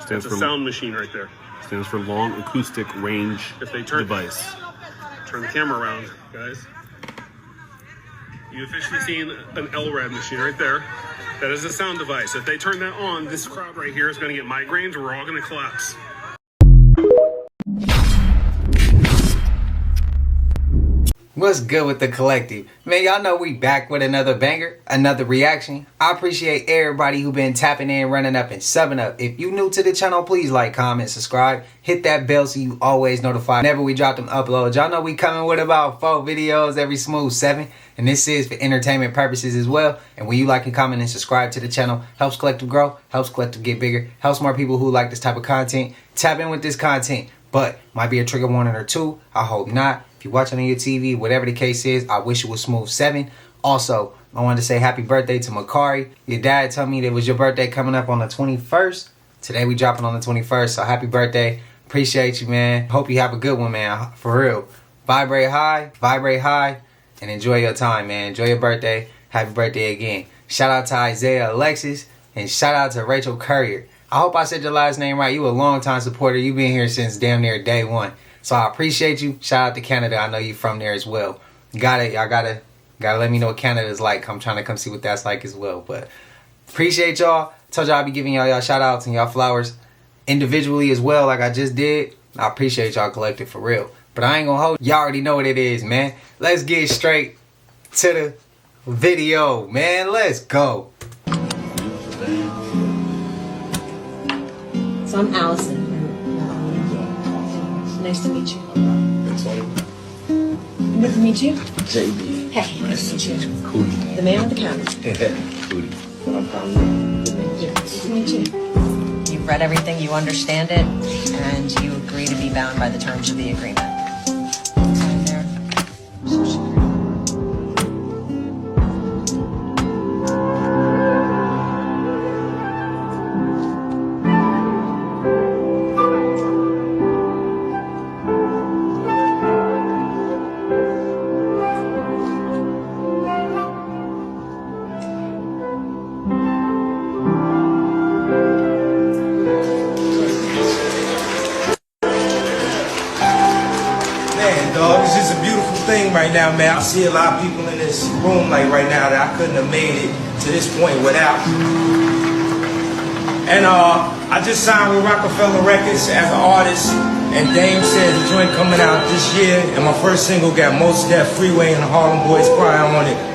That's a sound machine right there. Stands for long acoustic range device. Turn the camera around, guys. You officially seen an LRAD machine right there. That is a sound device. If they turn that on, this crowd right here is going to get migraines. We're all going to collapse. What's good with the collective? Man, y'all know we back with another banger, another reaction. I appreciate everybody who been tapping in, running up, and subbing up. If you new to the channel, please like, comment, subscribe. Hit that bell so you always notified whenever we drop them uploads. Y'all know we coming with about 4 videos every smooth 7. And this is for entertainment purposes as well. And when you like and comment and subscribe to the channel, helps Collective grow, helps Collective get bigger, helps more people who like this type of content tap in with this content. But might be a trigger warning or 2. I hope not. If you're watching on your TV, whatever the case is, I wish it was smooth 7. Also, I wanted to say happy birthday to Makari. Your dad told me that it was your birthday coming up on the 21st. Today we dropping on the 21st, so happy birthday. Appreciate you, man. Hope you have a good one, man. For real. Vibrate high, and enjoy your time, man. Enjoy your birthday. Happy birthday again. Shout out to Isaiah Alexis, and shout out to Rachel Courier. I hope I said your last name right. You a long-time supporter. You've been here since damn near day 1. So I appreciate you. Shout out to Canada. I know you from there as well. Y'all gotta let me know what Canada's like. I'm trying to come see what that's like as well. But appreciate y'all. Told y'all I'll be giving y'all shout outs and y'all flowers individually as well, like I just did. I appreciate y'all collective for real. But I ain't gonna hold y'all already know what it is, man. Let's get straight to the video, man. Let's go. So I'm Allison. Nice to meet you. Good to meet you. JB. Hey, nice to meet you. Cootie. The man with the camera. Cootie. Nice to meet you. You've read everything, you understand it, and you agree to be bound by the terms of the agreement. Sign there. Dog, it's just a beautiful thing right now, man. I see a lot of people in this room like right now that I couldn't have made it to this point without. And I just signed with Rockefeller Records as an artist, and Dame said the joint coming out this year, and my first single got Most Def Freeway and the Harlem Boys Cry on it.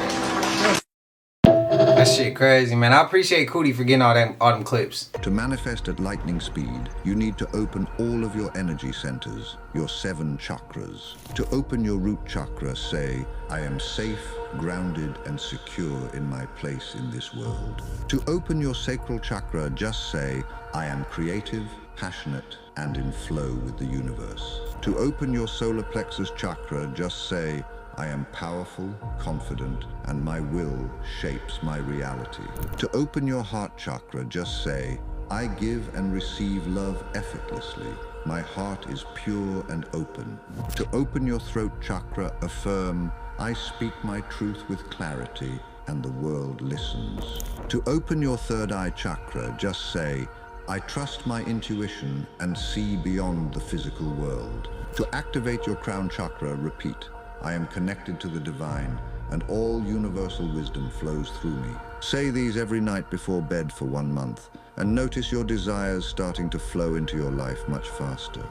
That shit crazy, man. I appreciate Cootie for getting all them clips. To manifest at lightning speed, you need to open all of your energy centers, your 7 chakras. To open your root chakra, say, I am safe, grounded, and secure in my place in this world. To open your sacral chakra, just say, I am creative, passionate, and in flow with the universe. To open your solar plexus chakra, just say, I am powerful, confident, and my will shapes my reality. To open your heart chakra, just say, I give and receive love effortlessly. My heart is pure and open. To open your throat chakra, affirm, I speak my truth with clarity, and the world listens. To open your third eye chakra, just say, I trust my intuition and see beyond the physical world. To activate your crown chakra, repeat, I am connected to the divine, and all universal wisdom flows through me. Say these every night before bed for 1 month, and notice your desires starting to flow into your life much faster.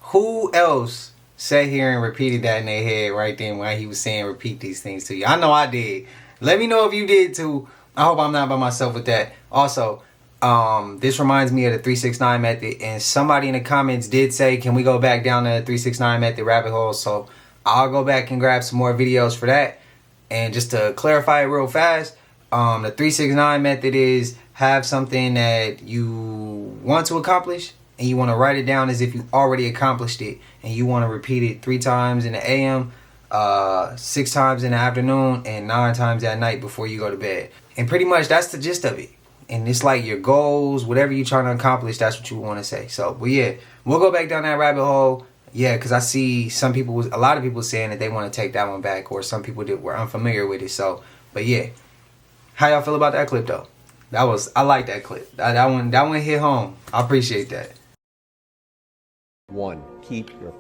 Who else sat here and repeated that in their head right then while he was saying repeat these things to you? I know I did. Let me know if you did too. I hope I'm not by myself with that. Also, this reminds me of the 369 method, and somebody in the comments did say, can we go back down the 369 method rabbit hole? So I'll go back and grab some more videos for that. And just to clarify it real fast, the 369 method is have something that you want to accomplish, and you want to write it down as if you already accomplished it, and you want to repeat it 3 times in the AM, 6 times in the afternoon, and 9 times at night before you go to bed. And pretty much that's the gist of it. And it's like your goals, whatever you're trying to accomplish, that's what you want to say. So, but yeah, we'll go back down that rabbit hole. Yeah, because I see a lot of people saying that they want to take that one back, or some people that were unfamiliar with it. So, but yeah, how y'all feel about that clip though? I like that clip. That one hit home. I appreciate that. 1. Keep your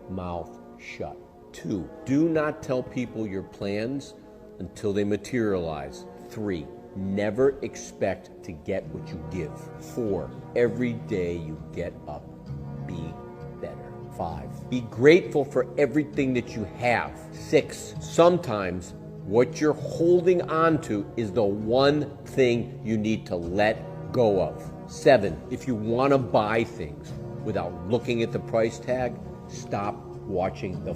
mouth shut. 2. Do not tell people your plans until they materialize. 3. Never expect to get what you give. 4. Every day you get up, be better. 5. Be grateful for everything that you have. 6. Sometimes what you're holding on to is the one thing you need to let go of. 7. If you want to buy things without looking at the price tag, stop watching the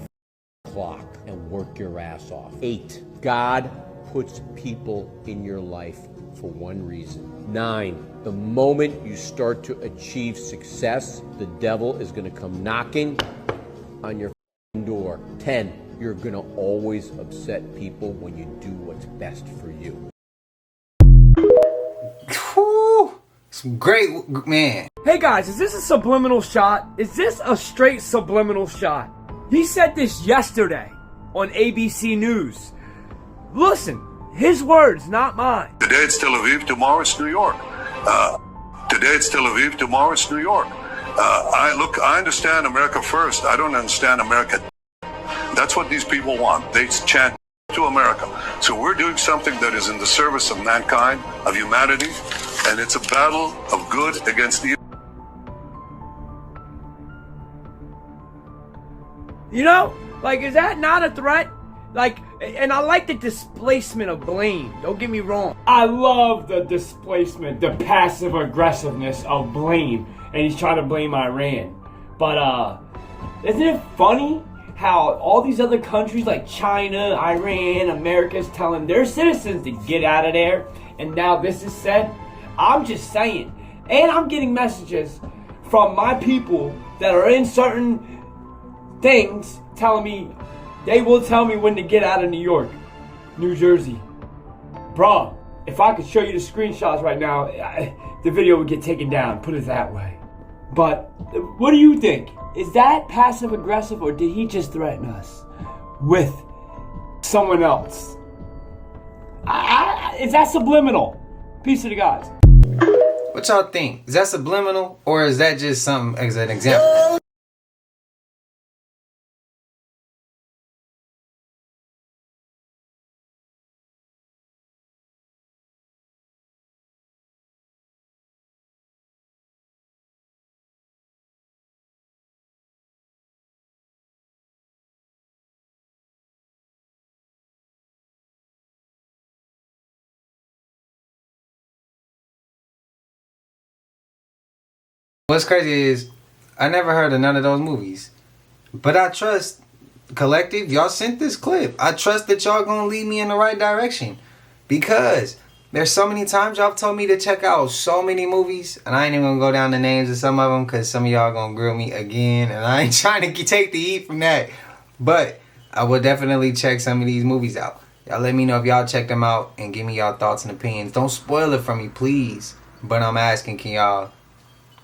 clock and work your ass off. 8. God puts people in your life for one reason. 9. The moment you start to achieve success, the devil is going to come knocking on your door. 10. You're going to always upset people when you do what's best for you. Whew, some great, man. Hey guys, is this a subliminal shot? Is this a straight subliminal shot? He said this yesterday on ABC News. Listen, his words, not mine. Today it's Tel Aviv, tomorrow it's New York. Today it's Tel Aviv, tomorrow it's New York. I understand America first. I don't understand America. That's what these people want. They chant to America. So we're doing something that is in the service of mankind, of humanity, and it's a battle of good against evil. You know, like, is that not a threat? Like, and I like the displacement of blame. Don't get me wrong. I love the displacement, the passive aggressiveness of blame. And he's trying to blame Iran. But, isn't it funny how all these other countries like China, Iran, America is telling their citizens to get out of there? And now this is said? I'm just saying. And I'm getting messages from my people that are in certain things telling me, they will tell me when to get out of New York, New Jersey. Bruh, if I could show you the screenshots right now, the video would get taken down, put it that way. But what do you think? Is that passive aggressive, or did he just threaten us with someone else? Is that subliminal? Peace to the guys. What y'all think? Is that subliminal, or is that just something as an example? What's crazy is I never heard of none of those movies, but I trust Collective. Y'all sent this clip. I trust that y'all gonna lead me in the right direction, because there's so many times y'all told me to check out so many movies, and I ain't even gonna go down the names of some of them because some of y'all gonna grill me again, and I ain't trying to take the heat from that. But I will definitely check some of these movies out. Y'all let me know if y'all check them out and give me y'all thoughts and opinions. Don't spoil it for me, please. But I'm asking, can y'all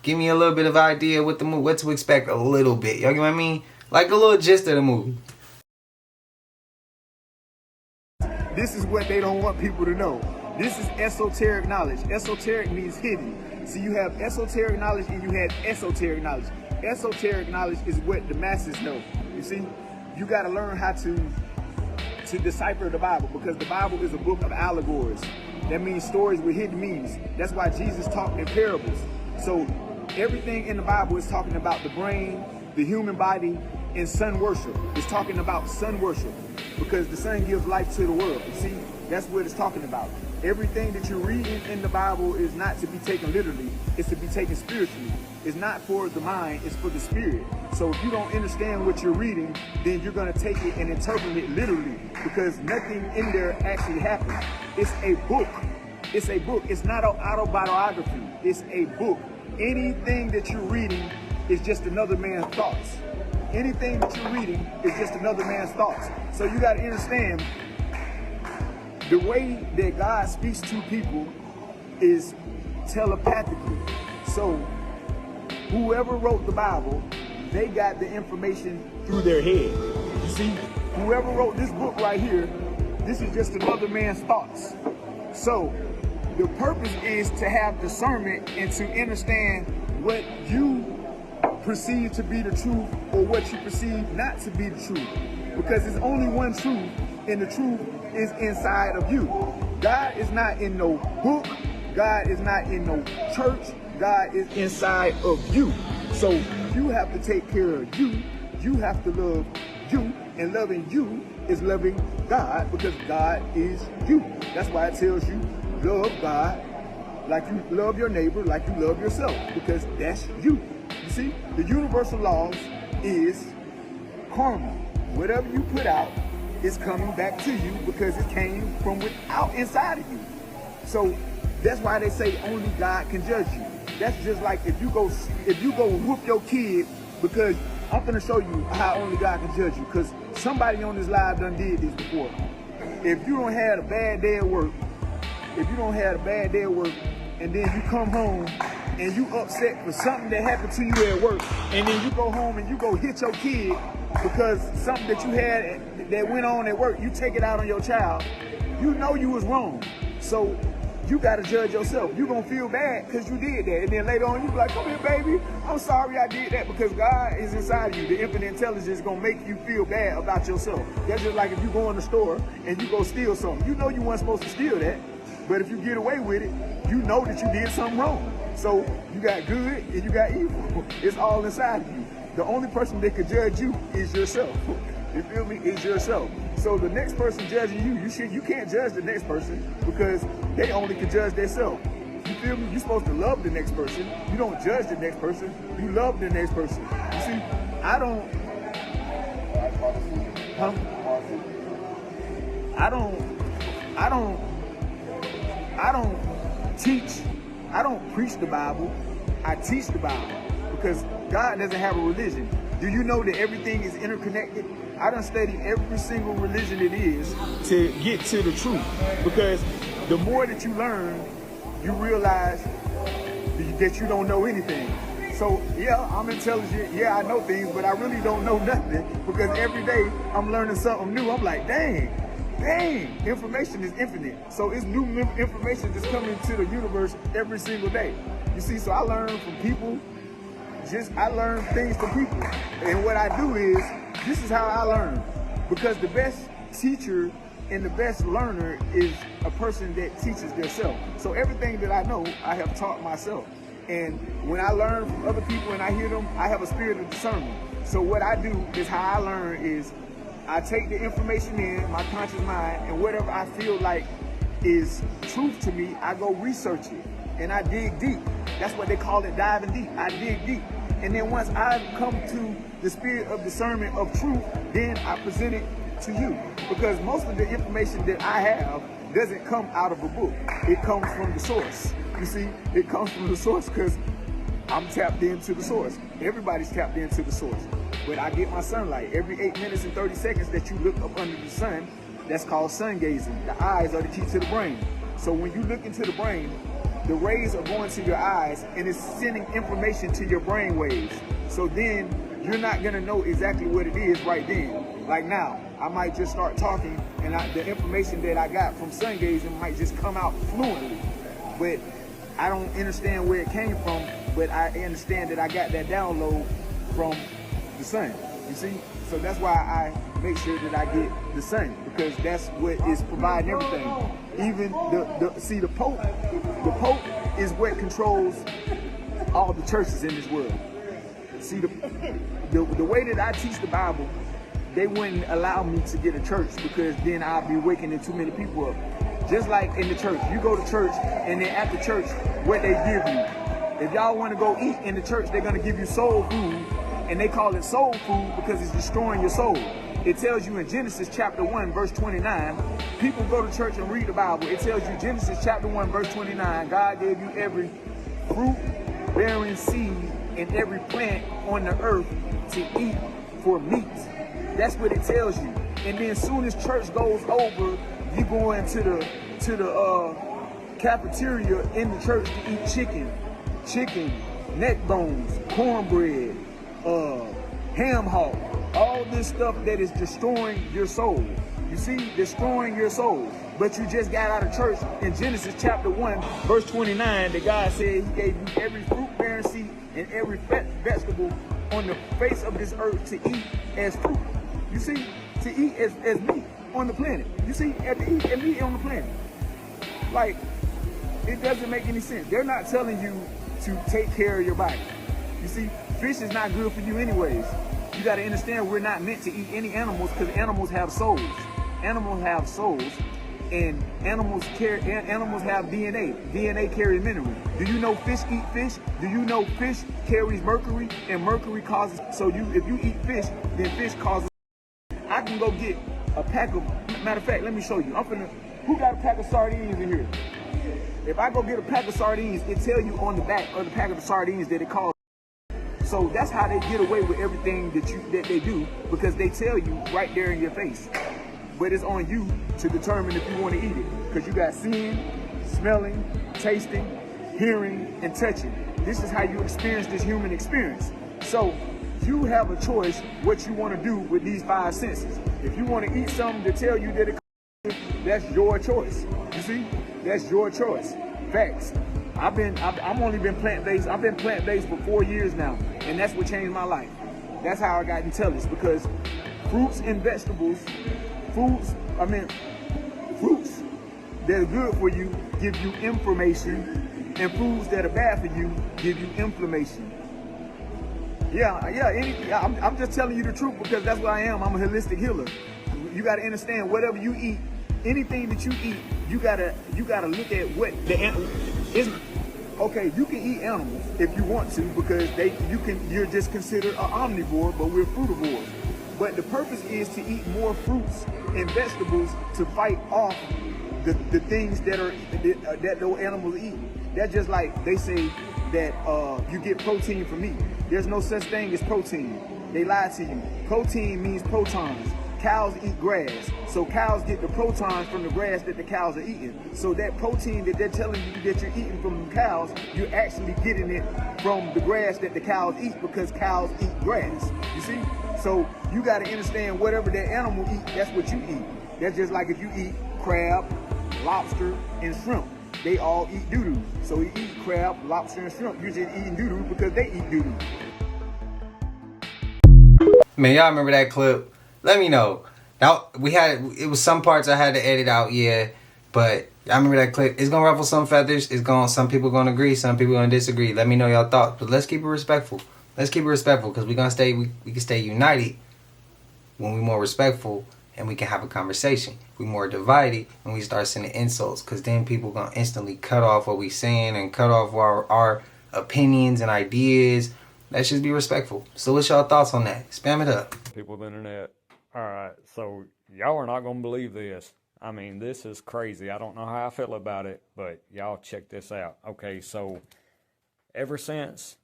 give me a little bit of idea what the movie, what to expect a little bit. Y'all get what I mean? Like a little gist of the movie. This is what they don't want people to know. This is esoteric knowledge. Esoteric means hidden. So you have esoteric knowledge and you have esoteric knowledge. Esoteric knowledge is what the masses know. You see, you got to learn how to decipher the Bible, because the Bible is a book of allegories. That means stories with hidden meanings. That's why Jesus talked in parables. So everything in the Bible is talking about the brain, the human body, and sun worship. It's talking about sun worship, because the sun gives life to the world. You see, that's what it's talking about. Everything that you're reading in the Bible is not to be taken literally. It's to be taken spiritually. It's not for the mind, it's for the spirit. So if you don't understand what you're reading, then you're going to take it and interpret it literally, because nothing in there actually happened. It's a book. It's a book. It's not an autobiography. It's a book. Anything that you're reading is just another man's thoughts. Anything that you're reading is just another man's thoughts. So you got to understand, the way that God speaks to people is telepathically. So whoever wrote the Bible, they got the information through their head. You see, whoever wrote this book right here, this is just another man's thoughts. So the purpose is to have discernment and to understand what you perceive to be the truth or what you perceive not to be the truth. Because there's only one truth, and the truth is inside of you. God is not in no book. God is not in no church. God is inside of you. So you have to take care of you. You have to love you. And loving you is loving God, because God is you. That's why it tells you love God like you love your neighbor, like you love yourself, because that's you. You see, the universal laws is karma. Whatever you put out is coming back to you because it came from without inside of you. So that's why they say only God can judge you. That's just like if you go whoop your kid, because I'm gonna show you how only God can judge you, because somebody on this live done did this before. If you don't have a bad day at work, and then you come home and you upset for something that happened to you at work, and then you go home and you go hit your kid because something that you had that went on at work, you take it out on your child, you know you was wrong. So you got to judge yourself. You're going to feel bad because you did that. And then later on, you be like, come here, baby. I'm sorry I did that, because God is inside of you. The infinite intelligence is going to make you feel bad about yourself. That's just like if you go in the store and you go steal something. You know you weren't supposed to steal that. But if you get away with it, you know that you did something wrong. So you got good and you got evil. It's all inside of you. The only person that could judge you is yourself. You feel me? Is yourself. So the next person judging you, you can't judge the next person, because they only can judge themselves. You feel me? You're supposed to love the next person. You don't judge the next person. You love the next person. You see, I don't preach the Bible. I teach the Bible, because God doesn't have a religion. Do you know that everything is interconnected? I done studied every single religion it is to get to the truth, because the more that you learn, you realize that you don't know anything. So yeah, I'm intelligent, yeah, I know things, but I really don't know nothing, because every day I'm learning something new. I'm like, dang, information is infinite. So it's new information that's coming to the universe every single day. You see, so I learn from people. I learn things from people. And what I do is, this is how I learn. Because the best teacher and the best learner is a person that teaches themselves. So everything that I know, I have taught myself. And when I learn from other people and I hear them, I have a spirit of discernment. So what I do is, how I learn is, I take the information in my conscious mind, and whatever I feel like is truth to me, I go research it. And I dig deep. That's what they call it, diving deep. I dig deep. And then once I come to the spirit of discernment of truth, then I present it to you. Because most of the information that I have doesn't come out of a book. It comes from the source. You see, it comes from the source because I'm tapped into the source. Everybody's tapped into the source. But I get my sunlight. Every 8 minutes and 30 seconds that you look up under the sun, that's called sun gazing. The eyes are the key to the brain. So when you look into the brain, the rays are going to your eyes and it's sending information to your brain waves. So then you're not gonna know exactly what it is right then. Like now, I might just start talking and the information that I got from sun gazing might just come out fluently. But I don't understand where it came from, but I understand that I got that download from the sun, you see? So that's why I make sure that I get the sun, because that's what is providing everything. Even the Pope is what controls all the churches in this world. See, the way that I teach the Bible, they wouldn't allow me to get a church, because then I'll be waking too many people up. Just like in the church, you go to church and then at the church, what they give you. If y'all want to go eat in the church, they're going to give you soul food, and they call it soul food because it's destroying your soul. It tells you in Genesis chapter 1, verse 29, people go to church and read the Bible. It tells you Genesis chapter 1, verse 29, God gave you every fruit bearing seed and every plant on the earth to eat for meat. That's what it tells you. And then as soon as church goes over, you go into the cafeteria in the church to eat chicken, neck bones, cornbread, ham hock, all this stuff that is destroying your soul. You see, destroying your soul. But you just got out of church in Genesis chapter 1, verse 29, that God said he gave you every fruit-bearing seed and every vegetable on the face of this earth to eat as fruit. You see, to eat as meat on the planet. You see, to eat as meat on the planet. Like, it doesn't make any sense. They're not telling you to take care of your body. You see, fish is not good for you anyways. You got to understand we're not meant to eat any animals because animals have souls. Animals have souls, and animals have DNA. DNA carries minerals. Do you know fish eat fish? Do you know fish carries mercury, and mercury causes, so if you eat fish, then fish causes. I can go get a pack of, matter of fact, let me show you. Who got a pack of sardines in here? If I go get a pack of sardines, it tell you on the back of the pack of sardines that it calls. So that's how they get away with everything that they do, because they tell you right there in your face. But it's on you to determine if you want to eat it, because you got seeing, smelling, tasting, hearing, and touching. This is how you experience this human experience. So you have a choice what you want to do with these 5 senses. If you want to eat something to tell you that it, that's your choice. You see, that's your choice. Facts. I'm only been plant-based. I've been plant-based for 4 years now, and that's what changed my life. That's how I got intelligence, because fruits and vegetables, fruits that are good for you give you information, and foods that are bad for you give you inflammation. I'm just telling you the truth because that's what I am. I'm a holistic healer. You got to understand, whatever you eat, anything that you eat, you gotta look at what the animal is. Okay, you can eat animals if you want to, because you're just considered an omnivore, but we're frugivores. But the purpose is to eat more fruits and vegetables to fight off the things that those animals eat. That's just like they say that you get protein from meat. There's no such thing as protein. They lie to you. Protein means protons. Cows eat grass, so cows get the protons from the grass that the cows are eating. So that protein that they're telling you that you're eating from the cows, you're actually getting it from the grass that the cows eat, because cows eat grass. You see? So you got to understand, whatever that animal eat, that's what you eat. That's just like if you eat crab, lobster, and shrimp. They all eat doo-doo. So you eat crab, lobster, and shrimp. You're just eating doo-doo because they eat doo-doo. Man, y'all remember that clip? Let me know. Now, it was some parts I had to edit out, yeah. But I remember that clip. It's gonna ruffle some feathers. Some people gonna agree, some people gonna disagree. Let me know y'all thoughts. But let's keep it respectful. Let's keep it respectful, because we can stay united when we're more respectful and we can have a conversation. We're more divided when we start sending insults, because then people gonna instantly cut off what we saying and cut off our opinions and ideas. Let's just be respectful. So what's y'all thoughts on that? Spam it up. People on the internet. Alright, so y'all are not going to believe this. I mean, this is crazy. I don't know how I feel about it, but y'all check this out. Okay, so ever since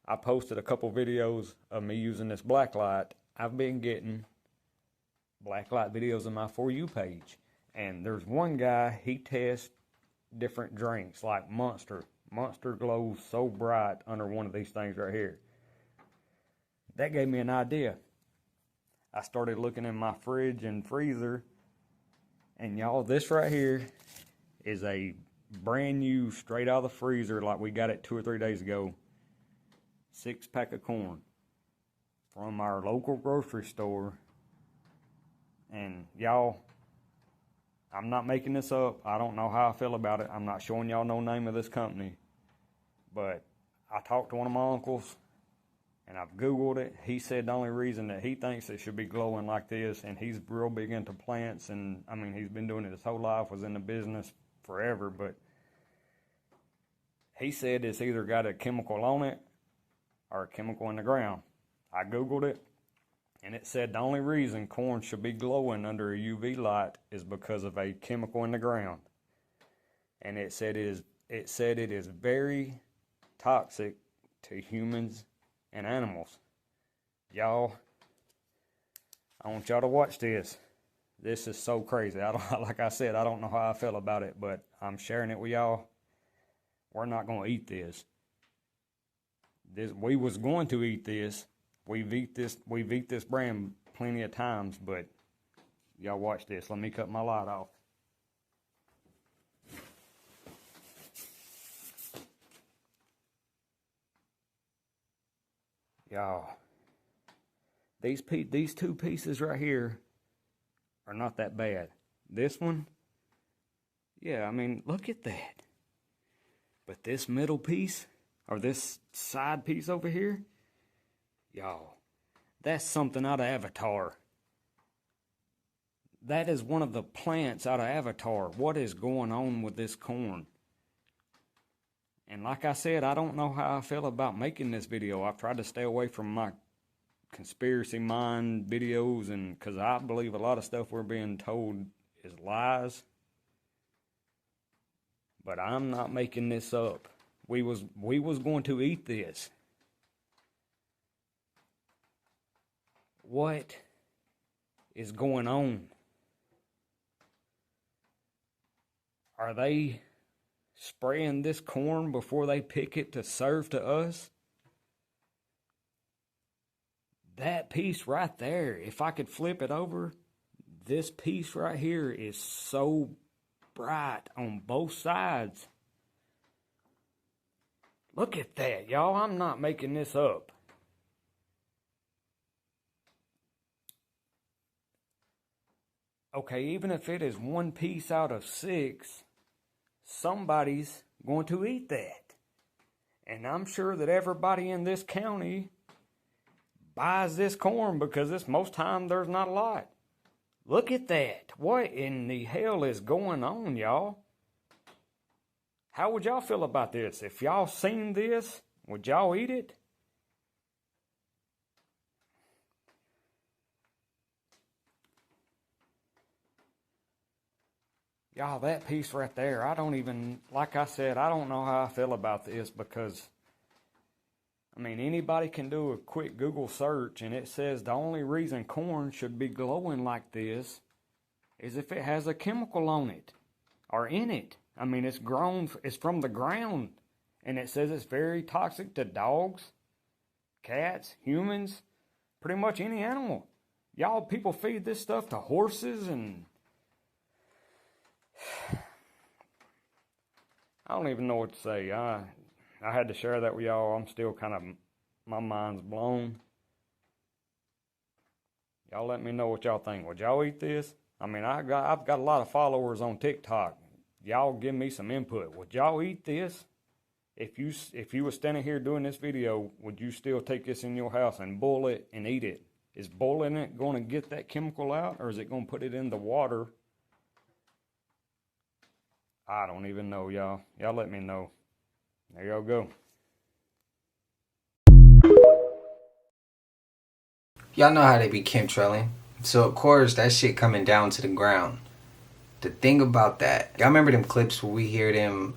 I posted a couple videos of me using this black light, I've been getting black light videos on my For You page. And there's one guy, he tests different drinks like Monster. Monster glows so bright under one of these things right here. That gave me an idea. I started looking in my fridge and freezer, and y'all, this right here is a brand new, straight out of the freezer, like we got it 2 or 3 days ago, 6-pack of corn from our local grocery store. And y'all, I'm not making this up. I don't know how I feel about it. I'm not showing y'all no name of this company, but I talked to one of my uncles, and I've Googled it. He said the only reason that he thinks it should be glowing like this, and he's real big into plants, and I mean, he's been doing it his whole life, was in the business forever, but he said it's either got a chemical on it or a chemical in the ground. I Googled it, and it said the only reason corn should be glowing under a UV light is because of a chemical in the ground. And it said it is very toxic to humans and animals. Y'all, I want y'all to watch this. This is so crazy. Like I said, I don't know how I feel about it, but I'm sharing it with y'all. We're not going to eat this. We was going to eat this. We've eat this brand plenty of times, but y'all watch this. Let me cut my light off. Y'all, these two pieces right here are not that bad. This one, yeah, I mean, look at that. But this middle piece, or this side piece over here, y'all, that's something out of Avatar. That is one of the plants out of Avatar. What is going on with this corn? And like I said, I don't know how I feel about making this video. I've tried to stay away from my conspiracy mind videos, and because I believe a lot of stuff we're being told is lies. But I'm not making this up. We was going to eat this. What is going on? Are they spraying this corn before they pick it to serve to us? That piece right there, if I could flip it over, this piece right here is so bright on both sides. Look at that, y'all. I'm not making this up. Okay, even if it is one piece out of 6, somebody's going to eat that. And I'm sure that everybody in this county buys this corn because most time there's not a lot. Look at that. What in the hell is going on, y'all? How would y'all feel about this? If y'all seen this, would y'all eat it? Y'all, that piece right there, I don't even, like I said, I don't know how I feel about this because, I mean, anybody can do a quick Google search and it says the only reason corn should be glowing like this is if it has a chemical on it or in it. I mean, it's from the ground, and it says it's very toxic to dogs, cats, humans, pretty much any animal. Y'all, people feed this stuff to horses, and I don't even know what to say. I had to share that with y'all. I'm still kind of, my mind's blown. Y'all let me know what y'all think. Would y'all eat this? I mean, I've got a lot of followers on TikTok. Y'all give me some input. Would y'all eat this? If you were standing here doing this video, would you still take this in your house and boil it and eat it? Is boiling it going to get that chemical out, or is it going to put it in the water? I don't even know, y'all. Y'all let me know. There y'all go. Y'all know how they be chemtrailing. So of course that shit coming down to the ground. The thing about that, y'all remember them clips where we hear them,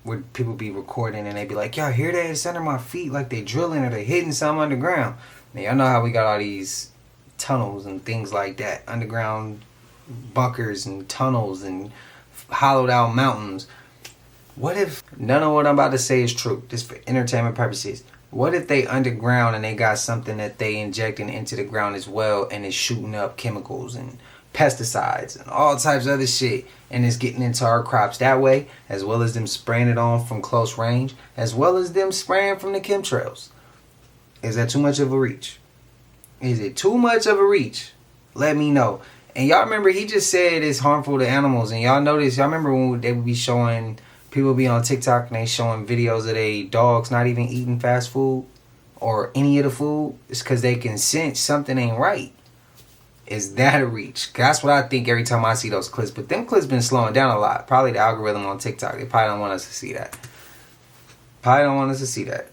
where people be recording and they be like, y'all hear that? It's under my feet, like they drilling or they hitting something underground. Now y'all know how we got all these tunnels and things like that, underground bunkers and tunnels and hollowed out mountains. What if none of what I'm about to say is true, just for entertainment purposes? What if they underground and they got something that they injecting into the ground as well, and it's shooting up chemicals and pesticides and all types of other shit, and it's getting into our crops that way, as well as them spraying it on from close range, as well as them spraying from the chemtrails? Is that too much of a reach? Is it too much of a reach? Let me know. And y'all remember he just said it's harmful to animals, and y'all notice, y'all remember when they would be showing, people be on TikTok and they showing videos of they dogs not even eating fast food or any of the food? It's because they can sense something ain't right. Is that a reach? That's what I think every time I see those clips. But them clips been slowing down a lot. Probably the algorithm on TikTok. They probably don't want us to see that. Probably don't want us to see that.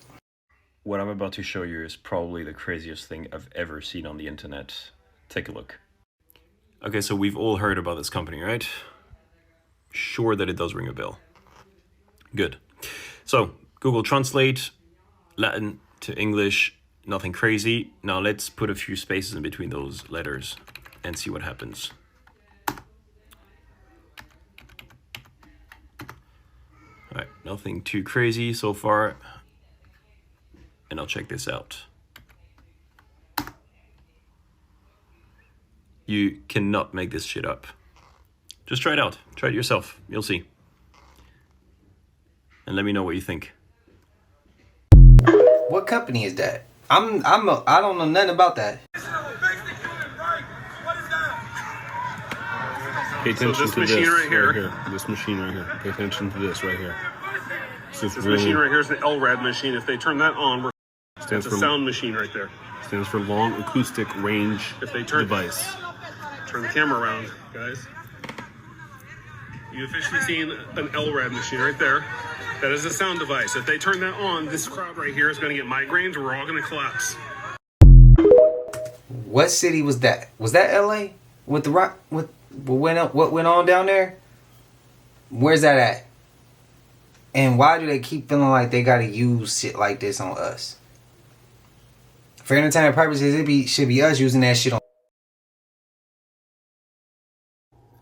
What I'm about to show you is probably the craziest thing I've ever seen on the internet. Take a look. Okay, so we've all heard about this company, right? Sure that it does ring a bell. Good. So, Google Translate, Latin to English, nothing crazy. Now let's put a few spaces in between those letters and see what happens. Alright, nothing too crazy so far. And I'll check this out. You cannot make this shit up. Just try it out. Try it yourself. You'll see. And let me know what you think. What company is that? I don't know nothing about that. Pay attention to this right here. This machine right here. Pay attention to this right here. This machine right here is the LRAD machine. If they turn that on, it's a sound machine right there. Stands for Long Acoustic Range Device. Turn the camera around, guys. You officially seen an LRAD machine right there. That is a sound device. If they turn that on, this crowd right here is going to get migraines. We're all going to collapse. What city was that? Was that LA? With the rock? What went on down there? Where's that at? And why do they keep feeling like they gotta use shit like this on us? For entertainment purposes, should be us using that shit on.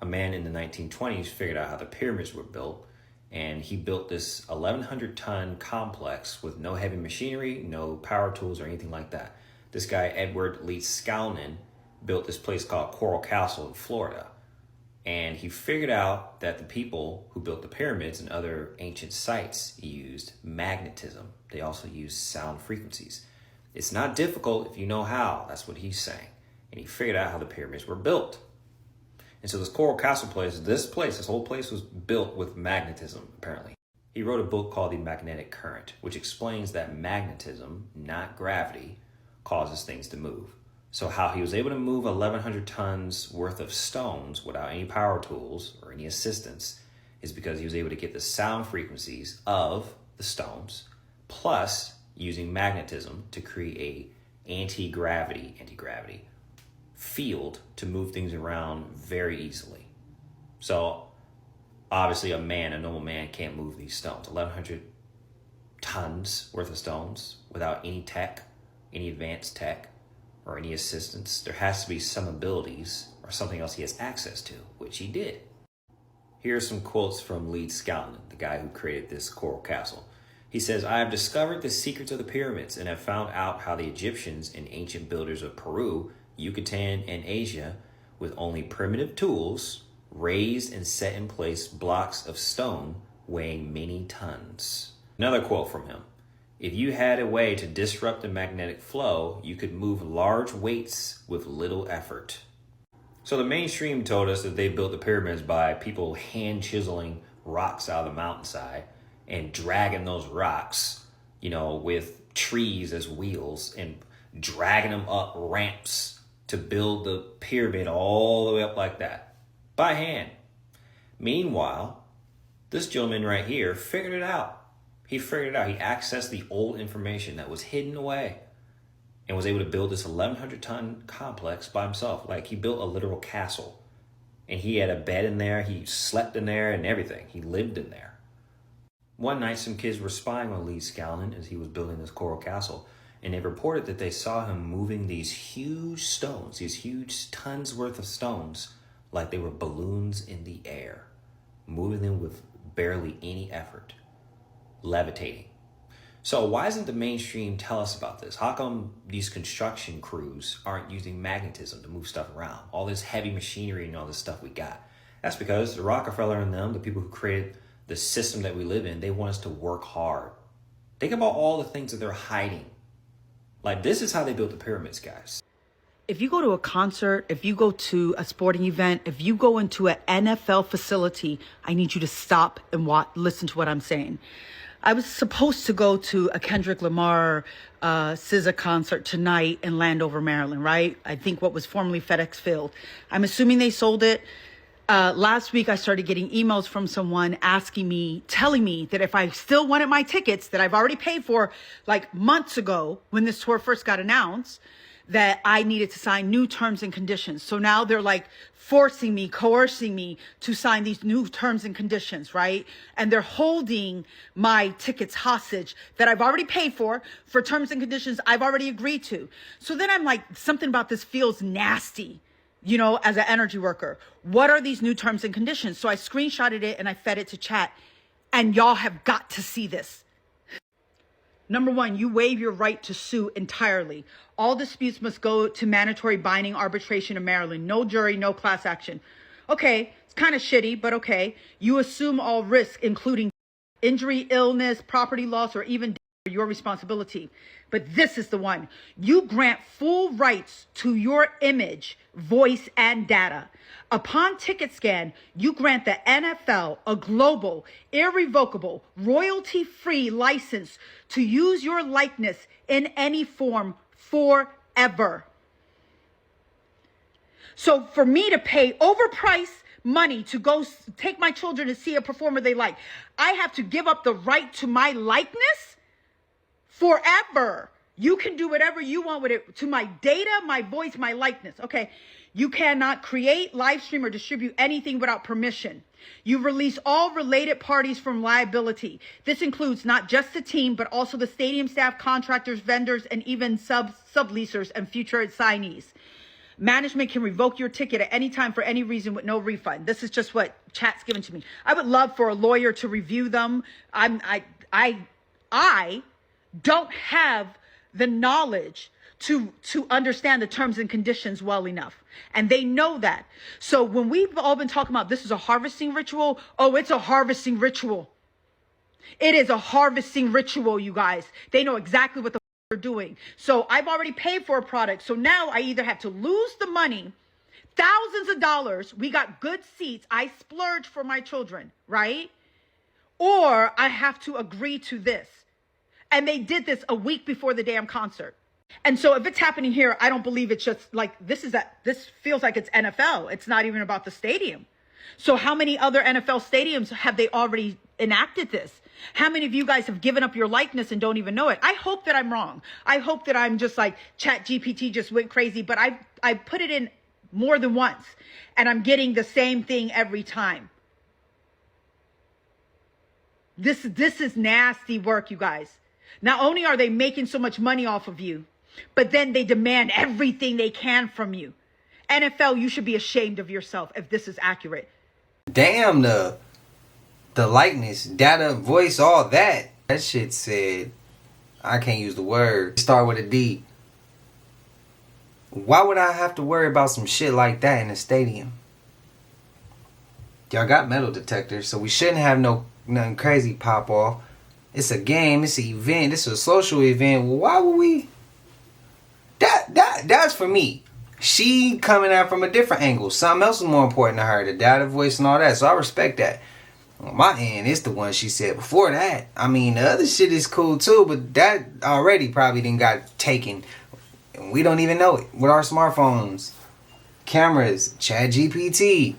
A man in the 1920s figured out how the pyramids were built, and he built this 1,100-ton complex with no heavy machinery, no power tools, or anything like that. This guy, Edward Lee Skalnin, built this place called Coral Castle in Florida. And he figured out that the people who built the pyramids and other ancient sites used magnetism. They also used sound frequencies. It's not difficult if you know how. That's what he's saying. And he figured out how the pyramids were built. And so this Coral Castle place, this whole place was built with magnetism, apparently. He wrote a book called The Magnetic Current, which explains that magnetism, not gravity, causes things to move. So how he was able to move 1,100 tons worth of stones without any power tools or any assistance is because he was able to get the sound frequencies of the stones, plus using magnetism to create a anti-gravity field to move things around very easily. So obviously a normal man can't move these stones. 1,100 tons worth of stones without any tech, any advanced tech, or any assistance. There has to be some abilities or something else he has access to, which he did. Here are some quotes from Lee Skalnin, the guy who created this Coral Castle. He says, "I have discovered the secrets of the pyramids and have found out how the Egyptians and ancient builders of Peru, Yucatan, and Asia, with only primitive tools, raised and set in place blocks of stone weighing many tons." Another quote from him. "If you had a way to disrupt the magnetic flow, you could move large weights with little effort." So the mainstream told us that they built the pyramids by people hand chiseling rocks out of the mountainside and dragging those rocks, with trees as wheels and dragging them up ramps to build the pyramid all the way up like that by hand. Meanwhile, this gentleman right here figured it out. He figured it out. He accessed the old information that was hidden away and was able to build this 1,100-ton complex by himself. Like, he built a literal castle. And he had a bed in there. He slept in there and everything. He lived in there. One night, some kids were spying on Lee Skalnin as he was building this Coral Castle. And they reported that they saw him moving these huge stones, these huge tons worth of stones, like they were balloons in the air, moving them with barely any effort. Levitating. So why doesn't the mainstream tell us about this? How come these construction crews aren't using magnetism to move stuff around? All this heavy machinery and all this stuff we got. That's because the Rockefeller and them, the people who created the system that we live in, they want us to work hard. Think about all the things that they're hiding. Like, this is how they built the pyramids, guys. If you go to a concert, if you go to a sporting event, if you go into an NFL facility, I need you to stop and listen to what I'm saying. I was supposed to go to a Kendrick Lamar SZA concert tonight in Landover, Maryland, right? I think what was formerly FedEx Field. I'm assuming they sold it. Last week, I started getting emails from someone telling me that if I still wanted my tickets that I've already paid for like months ago when this tour first got announced, that I needed to sign new terms and conditions. So now they're like coercing me to sign these new terms and conditions, right? And they're holding my tickets hostage that I've already paid for terms and conditions I've already agreed to. So then I'm like, something about this feels nasty, as an energy worker. What are these new terms and conditions? So I screenshotted it and I fed it to chat. And y'all have got to see this. Number one, you waive your right to sue entirely. All disputes must go to mandatory binding arbitration in Maryland. No jury, no class action. Okay, it's kind of shitty, but okay. You assume all risk, including injury, illness, property loss, or even your responsibility. But this is the one. You grant full rights to your image, voice, and data. Upon ticket scan, you grant the NFL a global, irrevocable, royalty-free license to use your likeness in any form forever. So for me to pay overpriced money to go take my children to see a performer they like, I have to give up the right to my likeness forever. You can do whatever you want with it, to my data, my voice, my likeness. Okay. You cannot create, live stream, or distribute anything without permission. You release all related parties from liability. This includes not just the team, but also the stadium staff, contractors, vendors, and even subleasers and future signees. Management can revoke your ticket at any time for any reason with no refund. This is just what chat's given to me. I would love for a lawyer to review them. I don't have the knowledge to understand the terms and conditions well enough. And they know that. So when we've all been talking about this is a harvesting ritual, oh, it's a harvesting ritual. It is a harvesting ritual, you guys. They know exactly what the they're doing. So I've already paid for a product. So now I either have to lose the money, thousands of dollars. We got good seats. I splurged for my children, right? Or I have to agree to this. And they did this a week before the damn concert. And so if it's happening here, I don't believe it's just like, this feels like it's NFL. It's not even about the stadium. So how many other NFL stadiums have they already enacted this? How many of you guys have given up your likeness and don't even know it? I hope that I'm wrong. I hope that I'm just like ChatGPT just went crazy, but I put it in more than once and I'm getting the same thing every time. This is nasty work, you guys. Not only are they making so much money off of you, but then they demand everything they can from you. NFL, you should be ashamed of yourself if this is accurate. Damn, the likeness, data, voice, all that. That shit said, I can't use the word, start with a D. Why would I have to worry about some shit like that in a stadium? Y'all got metal detectors, so we shouldn't have nothing crazy pop off. It's a game, it's an event, it's a social event. Well, why would we? That's for me. She coming out from a different angle. Something else is more important to her, the data, voice, and all that. So I respect that. On my end, it's the one she said before that. I mean, the other shit is cool too, but that already probably didn't got taken. And we don't even know it. With our smartphones, cameras, ChatGPT,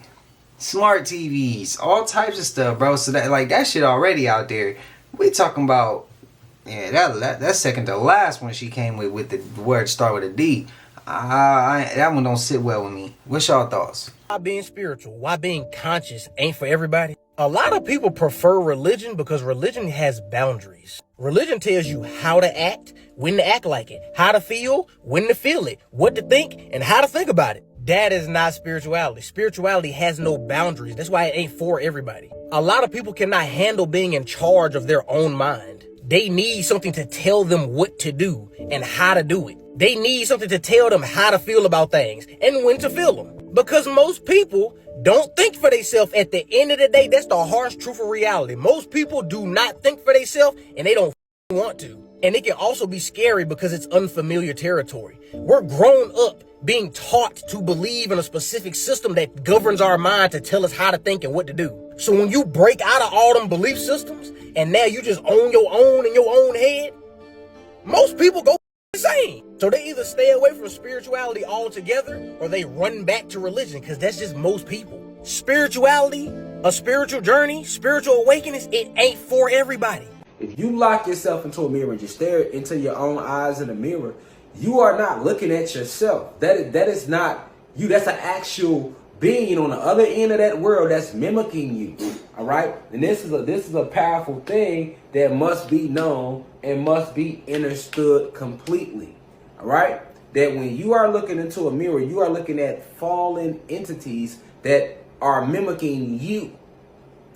smart TVs, all types of stuff, bro. So that shit already out there. We talking about, yeah, that's second to last one she came with the word start with a D. That one don't sit well with me. What's y'all thoughts? Why being spiritual, why being conscious ain't for everybody? A lot of people prefer religion because religion has boundaries. Religion tells you how to act, when to act like it, how to feel, when to feel it, what to think, and how to think about it. That is not spirituality. Spirituality has no boundaries. That's why it ain't for everybody. A lot of people cannot handle being in charge of their own mind. They need something to tell them what to do and how to do it. They need something to tell them how to feel about things and when to feel them. Because most people don't think for themselves at the end of the day. That's the harsh truth of reality. Most people do not think for themselves and they don't want to. And it can also be scary because it's unfamiliar territory. We're grown up being taught to believe in a specific system that governs our mind to tell us how to think and what to do. So when you break out of all them belief systems and now you just own your own in your own head, most people go insane. So they either stay away from spirituality altogether or they run back to religion because that's just most people. Spirituality, a spiritual journey, spiritual awakenings, it ain't for everybody. If you lock yourself into a mirror and just stare into your own eyes in the mirror, you are not looking at yourself. That is not you. That's an actual being on the other end of that world that's mimicking you. All right. And this is a powerful thing that must be known and must be understood completely. All right. That when you are looking into a mirror, you are looking at fallen entities that are mimicking you.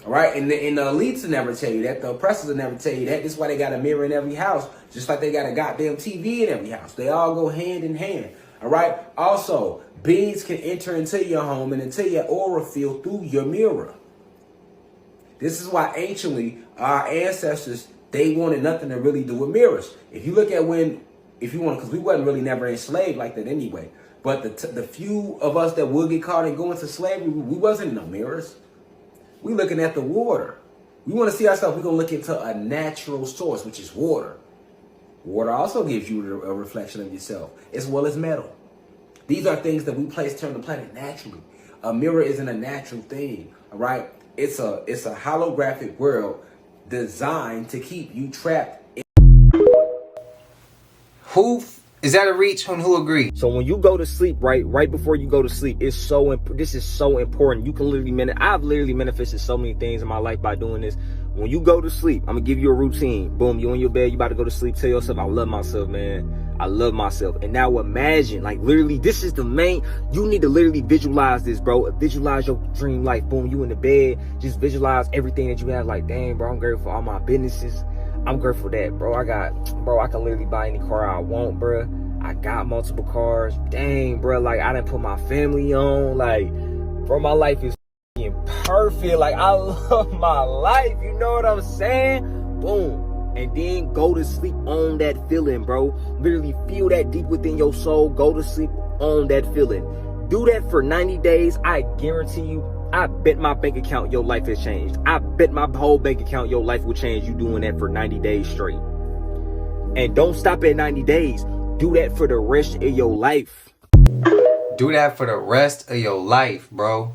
All right, and the elites will never tell you that. The oppressors will never tell you that. This is why they got a mirror in every house, just like they got a goddamn TV in every house. They all go hand in hand. All right. Also, beings can enter into your home and into your aura field through your mirror. This is why anciently our ancestors they wanted nothing to really do with mirrors. If you look at if you want, because we wasn't really never enslaved like that anyway. But the few of us that would get caught and go into slavery, we wasn't in no mirrors. We looking at the water. We want to see ourselves. We're going to look into a natural source, which is water. Water also gives you a reflection of yourself, as well as metal. These are things that we place here on the planet naturally. A mirror isn't a natural thing, all right? It's a holographic world designed to keep you trapped. Who is that a reach? Who agrees? So when you go to sleep, right before you go to sleep, this is so important. You can literally I've literally manifested so many things in my life by doing this. When you go to sleep, I'm gonna give you a routine. Boom, you in your bed, you about to go to sleep. Tell yourself, I love myself, man. I love myself. And now imagine, like literally, this is the main. You need to literally visualize this, bro. Visualize your dream life. Boom, you in the bed. Just visualize everything that you have. Like, dang, bro, I'm grateful for all my businesses. I'm grateful for that, bro. I can literally buy any car I want, bro. I got multiple cars. Dang, bro. Like, I done put my family on. Like, bro, my life is perfect. Like, I love my life. You know what I'm saying? Boom. And then go to sleep on that feeling, bro. Literally feel that deep within your soul. Go to sleep on that feeling. Do that for 90 days. I guarantee you, I bet my bank account your life has changed. I bet my whole bank account your life will change you doing that for 90 days straight. And don't stop at 90 days. Do that for the rest of your life. Do that for the rest of your life, bro.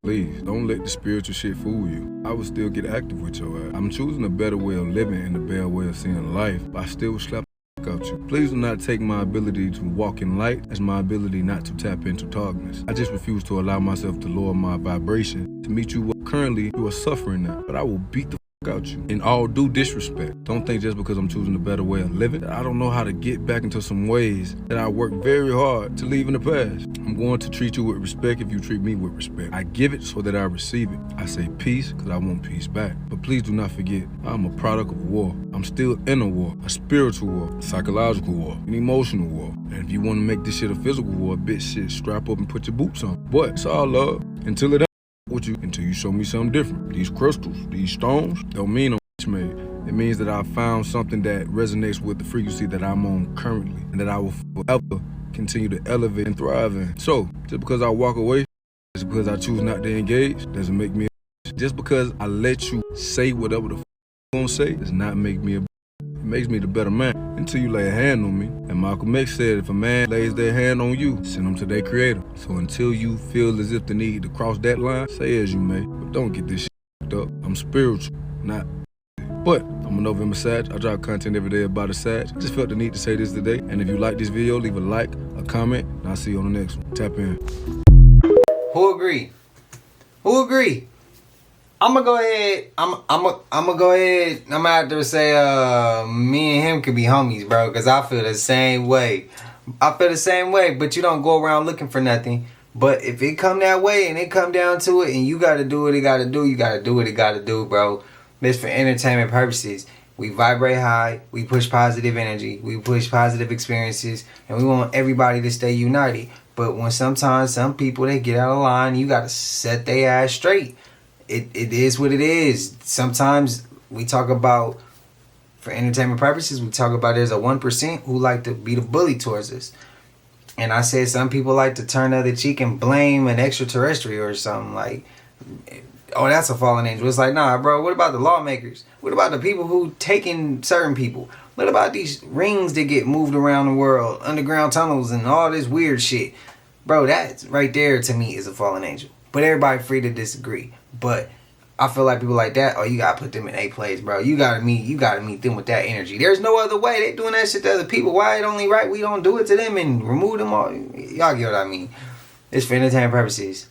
Please, don't let the spiritual shit fool you. I will still get active with your ass. I'm choosing a better way of living and a better way of seeing life, but I still will slap the out you. Please do not take my ability to walk in light as my ability not to tap into darkness. I just refuse to allow myself to lower my vibration to meet you. Currently, you are suffering now, but I will beat the out you in all due disrespect. Don't think just because I'm choosing a better way of living that I don't know how to get back into some ways that I work very hard to leave in the past. I'm going to treat you with respect if you treat me with respect. I give it so that I receive it. I say peace because I want peace back. But please do not forget, I'm a product of war. I'm still in a war, a spiritual war, a psychological war, an emotional war. And if you want to make this shit a physical war, bitch shit, strap up and put your boots on. But it's all love until it with you, until you show me something different. These crystals, these stones, don't mean I'm made. It means that I found something that resonates with the frequency that I'm on currently, and that I will forever continue to elevate and thrive in. So, just because I walk away, just because I choose not to engage, doesn't make me a just because I let you say whatever the you gonna say, does not make me a it makes me the better man until you lay a hand on me. And Malcolm X said, if a man lays their hand on you, send them to their creator. So until you feel as if the need to cross that line, say as you may, but don't get this shit up. I'm spiritual, not. But I'm a November Sag. I drop content every day about a Sag. Just felt the need to say this today. And if you like this video, leave a like, a comment, and I'll see you on the next one. Tap in. Who agree? Who agree? I'm gonna go ahead. I'm gonna go ahead. I'm gonna have to say, me and him could be homies, bro. Cause I feel the same way. I feel the same way. But you don't go around looking for nothing. But if it come that way and it come down to it, and you gotta do what it gotta do, you gotta do what it gotta do, bro. It's for entertainment purposes. We vibrate high. We push positive energy. We push positive experiences, and we want everybody to stay united. But when sometimes some people they get out of line, you gotta set their ass straight. It is what it is. Sometimes we talk about, for entertainment purposes, we talk about there's a 1% who like to be the bully towards us. And I said some people like to turn the other cheek and blame an extraterrestrial or something like, oh, that's a fallen angel. It's like, nah, bro, what about the lawmakers? What about the people who taking certain people? What about these rings that get moved around the world, underground tunnels and all this weird shit? Bro, that right there to me is a fallen angel. But everybody free to disagree. But I feel like people like that, oh, you gotta put them in A place, bro. You gotta meet them with that energy. There's no other way. They doing that shit to other people. Why it only right we don't do it to them and remove them all? Y'all get what I mean. It's for entertainment purposes.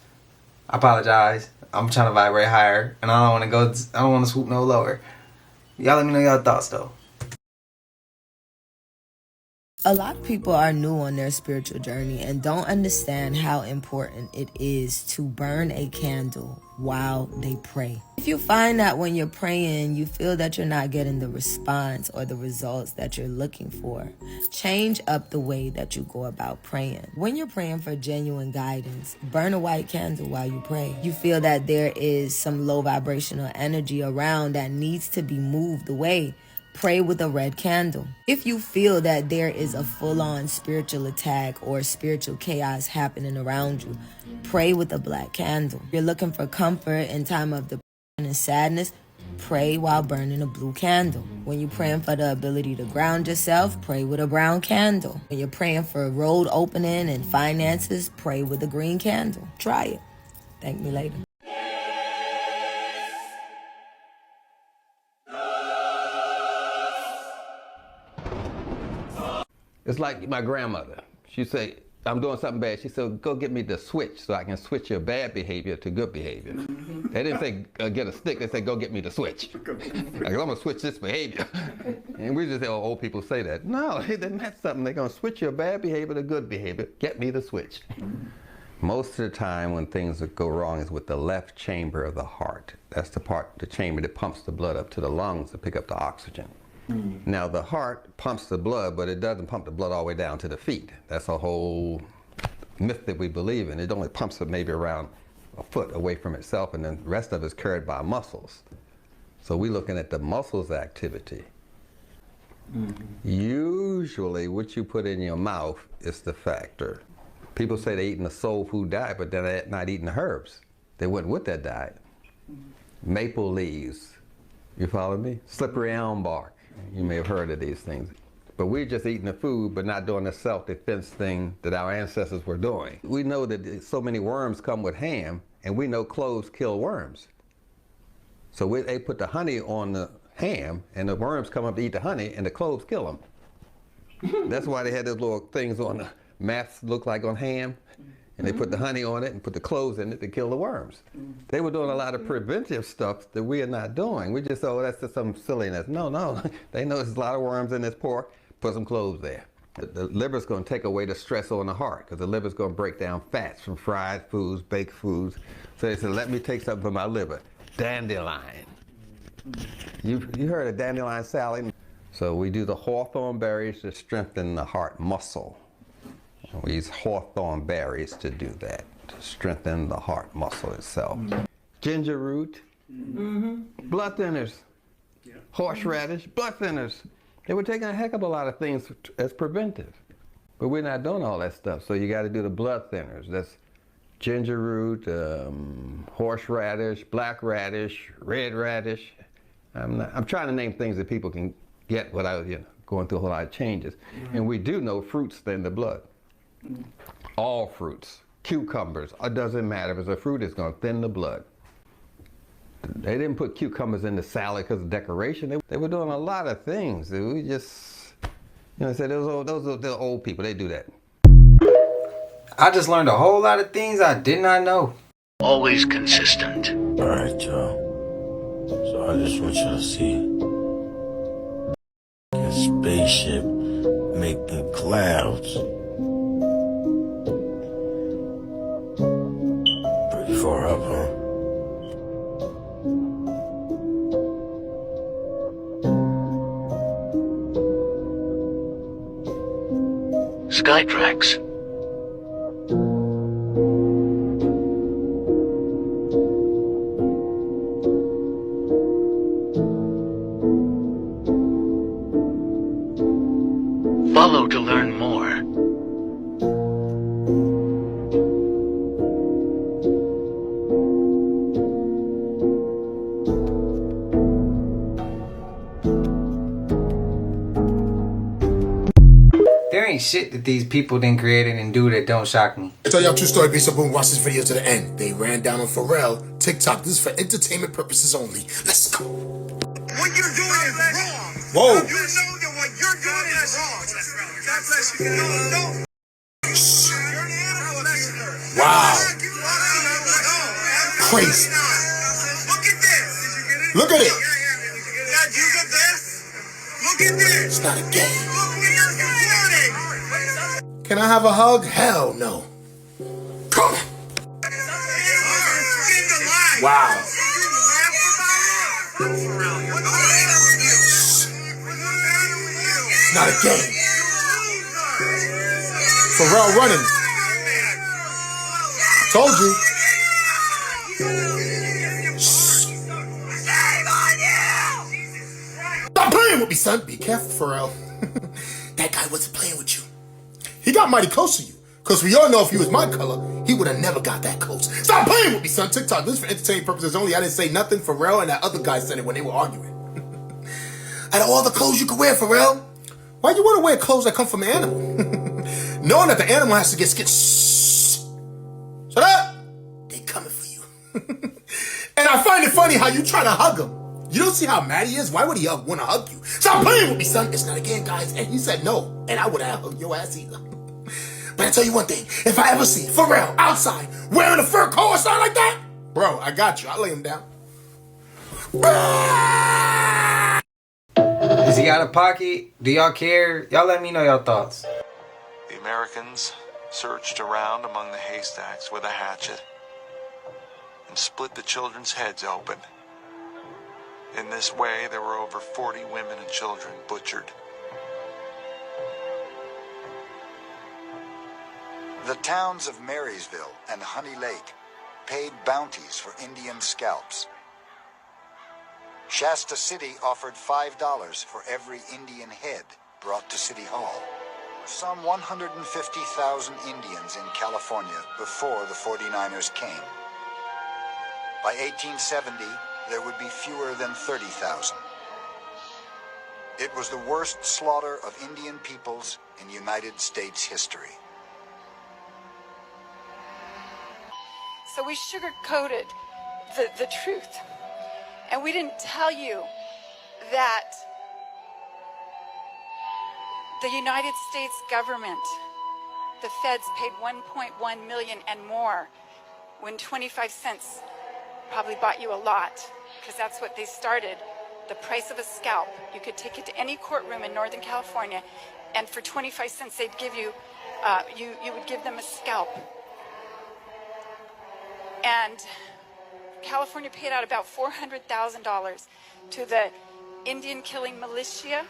I apologize. I'm trying to vibrate higher, and I don't want to swoop no lower. Y'all let me know y'all thoughts though. A lot of people are new on their spiritual journey and don't understand how important it is to burn a candle while they pray. If you find that when you're praying, you feel that you're not getting the response or the results that you're looking for, change up the way that you go about praying. When you're praying for genuine guidance, burn a white candle while you pray. You feel that there is some low vibrational energy around that needs to be moved away. Pray with a red candle. If you feel that there is a full-on spiritual attack or spiritual chaos happening around you, pray with a black candle. If you're looking for comfort in time of depression and sadness, pray while burning a blue candle. When you're praying for the ability to ground yourself, pray with a brown candle. When you're praying for a road opening and finances, pray with a green candle. Try it. Thank me later. It's like my grandmother. She say, I'm doing something bad. She said, go get me the switch so I can switch your bad behavior to good behavior. They didn't say, get a stick. They said, go get me the switch. Like, I'm going to switch this behavior. And we just say, oh, old people say that. No, that's something. They're going to switch your bad behavior to good behavior. Get me the switch. Most of the time when things go wrong is with the left chamber of the heart. That's the part, the chamber that pumps the blood up to the lungs to pick up the oxygen. Now the heart pumps the blood, but it doesn't pump the blood all the way down to the feet. That's a whole myth that we believe in. It only pumps it maybe around a foot away from itself, and then the rest of it is carried by muscles. So we're looking at the muscles activity. Usually what you put in your mouth is the factor. People say they're eating a soul food diet, but they're not eating the herbs. They went with that diet. Maple leaves, you follow me? Slippery elm bark. You may have heard of these things. But we're just eating the food, but not doing the self-defense thing that our ancestors were doing. We know that so many worms come with ham, and we know cloves kill worms. So they put the honey on the ham, and the worms come up to eat the honey, and the cloves kill them. That's why they had those little things on the maps look like on ham, and they put the honey on it and put the cloves in it to kill the worms. They were doing a lot of preventive stuff that we are not doing. We just, oh, that's just some silliness. No, they know there's a lot of worms in this pork, put some cloves there. The liver's going to take away the stress on the heart, because the liver's going to break down fats from fried foods, baked foods. So they said, let me take something for my liver. Dandelion. You heard of dandelion salad? So we do the hawthorn berries to strengthen the heart muscle. We use hawthorn berries to do that, to strengthen the heart muscle itself. Ginger root, blood thinners, horseradish, blood thinners. They were taking a heck of a lot of things as preventive, but we're not doing all that stuff. So you got to do the blood thinners. That's ginger root, horseradish, black radish, red radish. I'm trying to name things that people can get without going through a whole lot of changes. And we do know fruits thin the blood. All fruits, cucumbers, it doesn't matter. If it's a fruit, it's going to thin the blood. They didn't put cucumbers in the salad because of decoration. They were doing a lot of things. We just, said those are the old people. They do that. I just learned a whole lot of things I did not know. Always consistent. All right, y'all. So I just want y'all to see a spaceship making clouds. Pretty far up, huh? Skytrax. Follow to learn more. There ain't shit that these people didn't create and do that don't shock me. I tell y'all true story based on boom. Watch this video to the end. They ran down on Pharrell TikTok. This is for entertainment purposes only. Let's go. What you're doing is wrong. Whoa. You know that what you're doing is wrong. God bless you. No. Wow. Crazy. Look at it. Look at this. It's not a game. Can I have a hug? Hell no. Come on. Wow. It's not a game. Pharrell running. Told you. Stop playing with me, son. Be careful, Pharrell. That guy wasn't playing with you. He got mighty close to you. Because we all know if he was my color, he would have never got that close. Stop playing with me, son. TikTok, this is for entertainment purposes only. I didn't say nothing. Pharrell and that other guy said it when they were arguing. Out of all the clothes you could wear, Pharrell, why you want to wear clothes that come from an animal? Knowing that the animal has to get skinned. Shut up! They coming for you. And I find it funny how you try to hug him. You don't see how mad he is? Why would he want to hug you? Stop playing with me, son. It's not a game, guys. And he said no. And I wouldn't have hugged your ass either. But I tell you one thing. If I ever see Pharrell outside wearing a fur coat or something like that, bro, I got you. I'll lay him down. Is he out of pocket? Do y'all care? Y'all let me know your thoughts. The Americans searched around among the haystacks with a hatchet and split the children's heads open. In this way, there were over 40 women and children butchered. The towns of Marysville and Honey Lake paid bounties for Indian scalps. Shasta City offered $5 for every Indian head brought to City Hall. Some 150,000 Indians in California before the 49ers came. By 1870, there would be fewer than 30,000. It was the worst slaughter of Indian peoples in United States history. So we sugar-coated the truth. And we didn't tell you that the United States government, the feds paid $1.1 million and more when 25 cents probably bought you a lot, because that's what they started. The price of a scalp. You could take it to any courtroom in Northern California, and for 25 cents they'd give you, you would give them a scalp. And California paid out about $400,000 to the Indian killing militia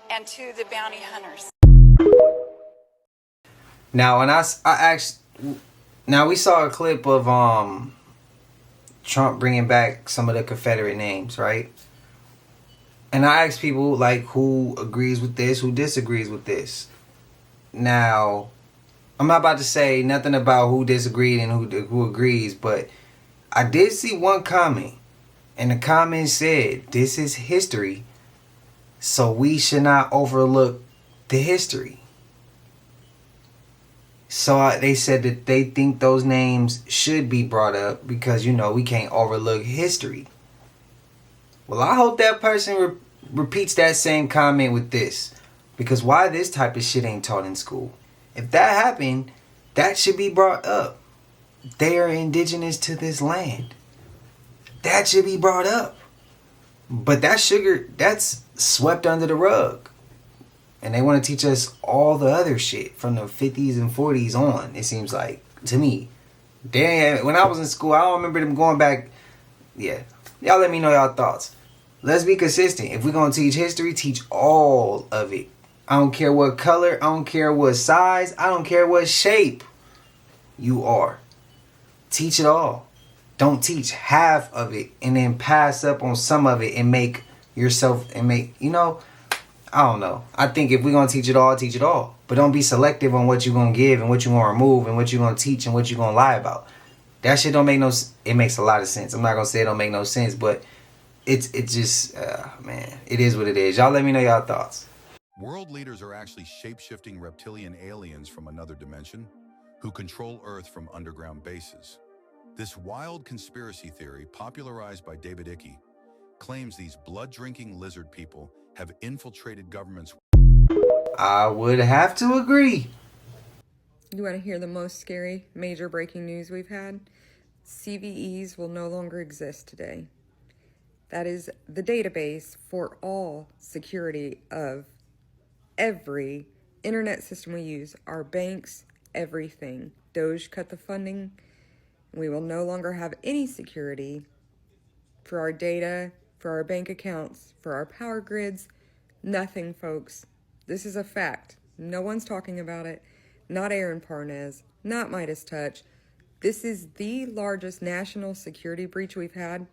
and to the bounty hunters. Now, when I asked, now we saw a clip of Trump bringing back some of the Confederate names, right? And I asked people like who agrees with this, who disagrees with this. Now, I'm not about to say nothing about who disagreed and who agrees, but I did see one comment, and the comment said, "This is history, so we should not overlook the history." So they said that they think those names should be brought up because, you know, we can't overlook history. Well, I hope that person repeats that same comment with this, because why this type of shit ain't taught in school? If that happened, that should be brought up. They are indigenous to this land. That should be brought up. But that sugar, that's swept under the rug. And they want to teach us all the other shit from the 50s and 40s on, it seems like, to me. Damn, when I was in school, I don't remember them going back. Yeah. Y'all let me know y'all thoughts. Let's be consistent. If we're going to teach history, teach all of it. I don't care what color, I don't care what size, I don't care what shape you are. Teach it all. Don't teach half of it and then pass up on some of it and make yourself, and make, you know, I don't know. I think if we're going to teach it all, teach it all. But don't be selective on what you're going to give and what you're going to remove and what you're going to teach and what you're going to lie about. That shit don't make no, it makes a lot of sense. I'm not going to say it don't make no sense, but it's just, man, it is what it is. Y'all let me know y'all thoughts. World leaders are actually shape-shifting reptilian aliens from another dimension who control Earth from underground bases. This wild conspiracy theory, popularized by David Icke, claims these blood-drinking lizard people have infiltrated governments. I would have to agree. You want to hear the most scary major breaking news we've had? CVEs will no longer exist today. That is the database for all security of every internet system we use, our banks, everything. Doge cut the funding. We will no longer have any security for our data, for our bank accounts, for our power grids. Nothing, folks. This is a fact. No one's talking about it. Not Aaron Parnes, not Midas Touch. This is the largest national security breach we've had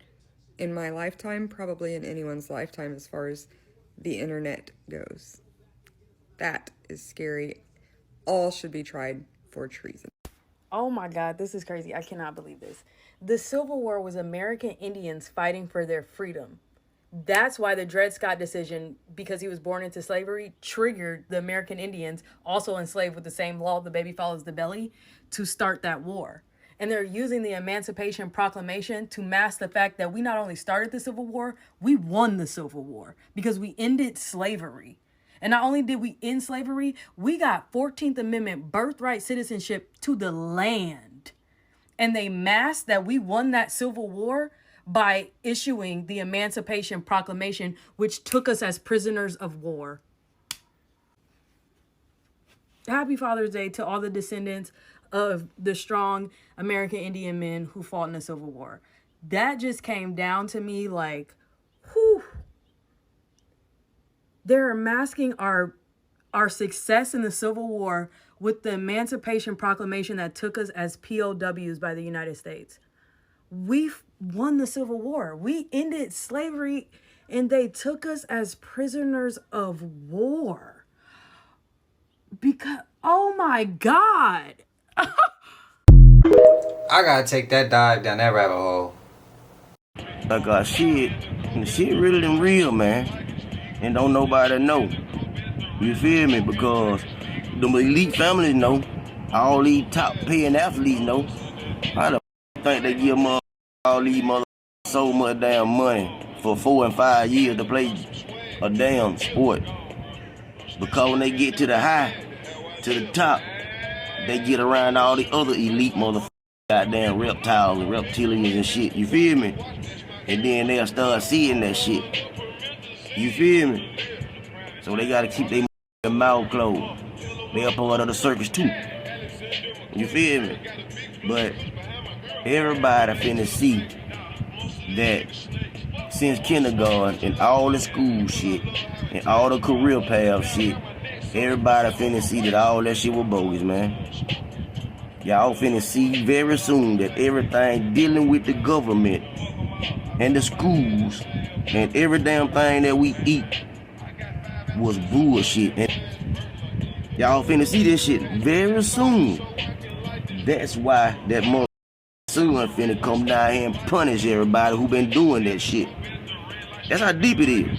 in my lifetime, probably in anyone's lifetime as far as the internet goes. That is scary. All should be tried for treason. Oh my God, this is crazy. I cannot believe this. The Civil War was American Indians fighting for their freedom. That's why the Dred Scott decision, because he was born into slavery, triggered the American Indians, also enslaved with the same law, the baby follows the belly, to start that war. And they're using the Emancipation Proclamation to mask the fact that we not only started the Civil War, we won the Civil War because we ended slavery. And not only did we end slavery, we got 14th Amendment birthright citizenship to the land. And they masked that we won that Civil War by issuing the Emancipation Proclamation, which took us as prisoners of war. Happy Father's Day to all the descendants of the strong American Indian men who fought in the Civil War. That just came down to me like, whew. They're masking our success in the Civil War with the Emancipation Proclamation that took us as POWs by the United States. We won the Civil War. We ended slavery and they took us as prisoners of war. Because, oh my God. I gotta take that dive down that rabbit hole. Like shit really than real, man. And don't nobody know. You feel me? Because the elite families know. All these top paying athletes know. How the think they give all these mother so much damn money for 4 and 5 years to play a damn sport? Because when they get to the high, to the top, they get around all the other elite motherfuckers, goddamn reptiles and reptilians and shit. You feel me? And then they'll start seeing that shit. You feel me? So they gotta keep their mouth closed. They're part of the circus too. You feel me? But everybody finna see that since kindergarten and all the school shit and all the career path shit, everybody finna see that all that shit was bogus, man. Y'all finna see very soon that everything dealing with the government and the schools and every damn thing that we eat was bullshit. And y'all finna see this shit very soon. That's why that mother soon finna come down here and punish everybody who been doing that shit. That's how deep it is.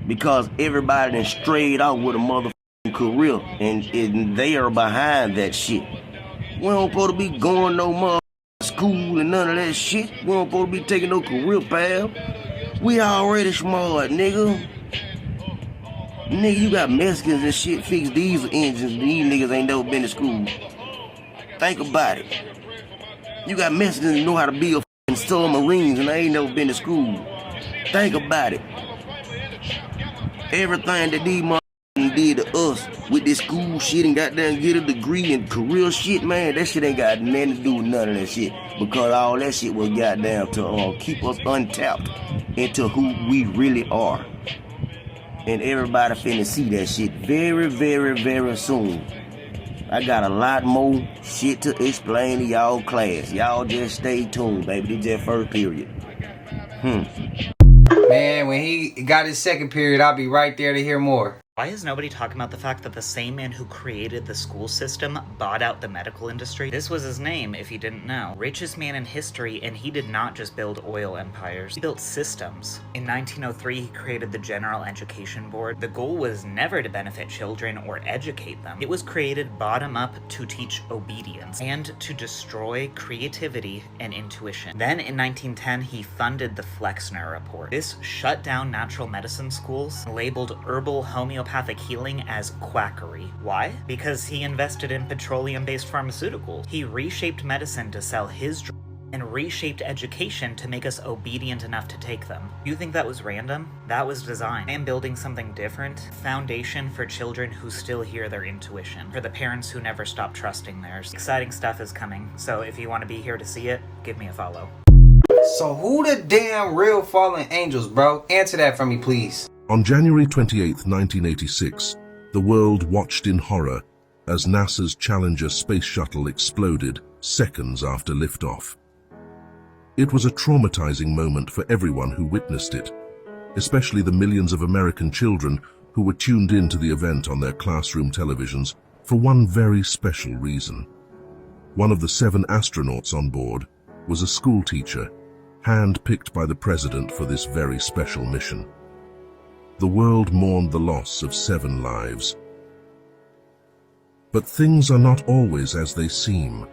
Because everybody done strayed out with a motherfucking career and they are behind that shit. We don't supposed to be going no motherfucking school and none of that shit. We don't supposed to be taking no career path. We already smart, nigga. Nigga, you got Mexicans and shit fix diesel engines. These niggas ain't never been to school. Think about it. You got Mexicans that know how to build submarines and they ain't never been to school. Think about it. Everything that these motherfuckers did to us with this school shit and goddamn get a degree and career shit, man, that shit ain't got nothing to do with none of that shit. Because all that shit was goddamn to keep us untapped into who we really are. And everybody finna see that shit very, very, very soon. I got a lot more shit to explain to y'all class. Y'all just stay tuned, baby. This just first period. Man, when he got his second period, I'll be right there to hear more. Why is nobody talking about the fact that the same man who created the school system bought out the medical industry? This was his name, if you didn't know. Richest man in history, and he did not just build oil empires. He built systems. In 1903, he created the General Education Board. The goal was never to benefit children or educate them. It was created bottom up to teach obedience and to destroy creativity and intuition. Then in 1910, he funded the Flexner Report. This shut down natural medicine schools, labeled herbal homeopathic healing as quackery. Why? Because he invested in petroleum-based pharmaceuticals. He reshaped medicine to sell his drugs and reshaped education to make us obedient enough to take them. You think that was random? That was design. I am building something different. Foundation for children who still hear their intuition. For the parents who never stop trusting theirs. Exciting stuff is coming, so if you want to be here to see it, give me a follow. So who the damn real fallen angels, bro? Answer that for me, please. On January 28, 1986, the world watched in horror as NASA's Challenger space shuttle exploded seconds after liftoff. It was a traumatizing moment for everyone who witnessed it, especially the millions of American children who were tuned in to the event on their classroom televisions for one very special reason. One of the 7 astronauts on board was a school teacher, hand-picked by the president for this very special mission. The world mourned the loss of 7 lives. But things are not always as they seem.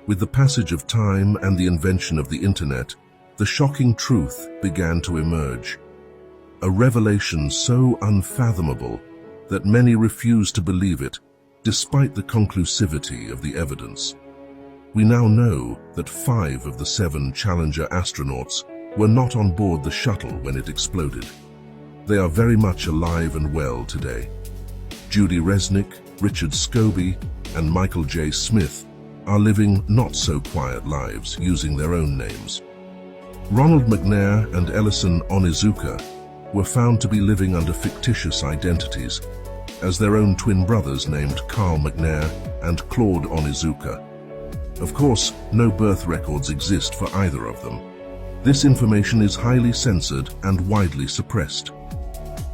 With the passage of time and the invention of the internet, the shocking truth began to emerge. A revelation so unfathomable that many refused to believe it, despite the conclusivity of the evidence. We now know that 5 of the 7 Challenger astronauts were not on board the shuttle when it exploded. They are very much alive and well today. Judy Resnick, Richard Scobie, and Michael J. Smith are living not-so-quiet lives using their own names. Ronald McNair and Ellison Onizuka were found to be living under fictitious identities, as their own twin brothers named Carl McNair and Claude Onizuka. Of course, no birth records exist for either of them. This information is highly censored and widely suppressed.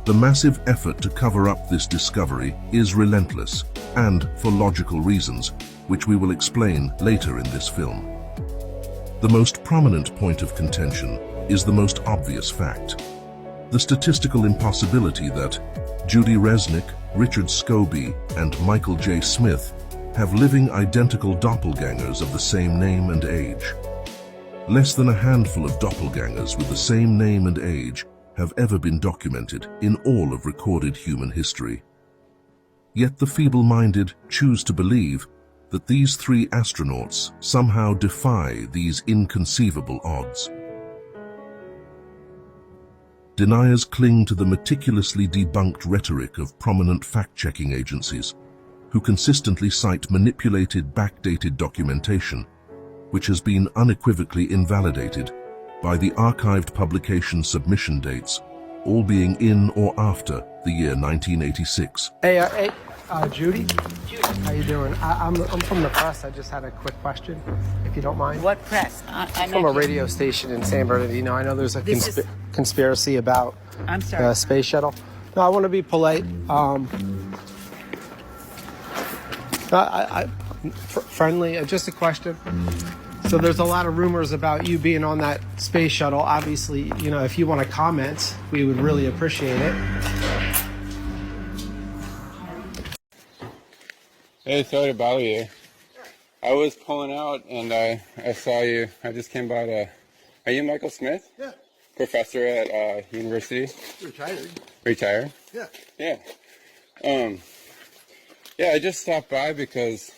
The massive effort to cover up this discovery is relentless, and for logical reasons, which we will explain later in this film. The most prominent point of contention is the most obvious fact: the statistical impossibility that Judy Resnick, Richard Scobie, and Michael J. Smith have living identical doppelgangers of the same name and age. Less than a handful of doppelgangers with the same name and age have ever been documented in all of recorded human history. Yet the feeble-minded choose to believe that these 3 astronauts somehow defy these inconceivable odds. Deniers cling to the meticulously debunked rhetoric of prominent fact-checking agencies, who consistently cite manipulated, backdated documentation, which has been unequivocally invalidated by the archived publication submission dates, all being in or after the year 1986. Hey, Judy? How you doing? I'm from the press. I just had a quick question, if you don't mind. What press? I'm from a radio station in San Bernardino. I know there's a conspiracy about the space shuttle. No, I want to be polite. Friendly, just a question. So there's a lot of rumors about you being on that space shuttle. Obviously, you know, if you want to comment, we would really appreciate it. Hey, sorry to bother you. I was pulling out and I saw you. I just came by to... Are you Michael Smith? Yeah. Professor at university? Retired. Retired? Yeah. Yeah. Yeah, I just stopped by because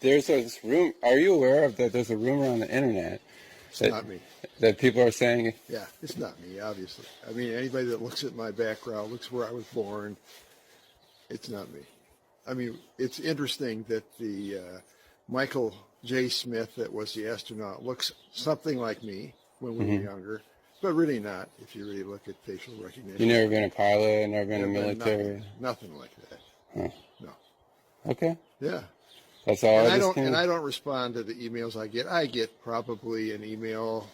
there's this room. Are you aware of that? There's a rumor on the internet. It's not me. That people are saying. Yeah, it's not me, obviously. I mean, anybody that looks at my background, looks where I was born, it's not me. I mean, it's interesting that the Michael J. Smith, that was the astronaut, looks something like me when we were younger, but really not, if you really look at facial recognition. You never been a pilot, never been a military? Nothing like that. Huh. No. Okay. Yeah. That's all. And I don't respond to the emails I get. I get probably an email,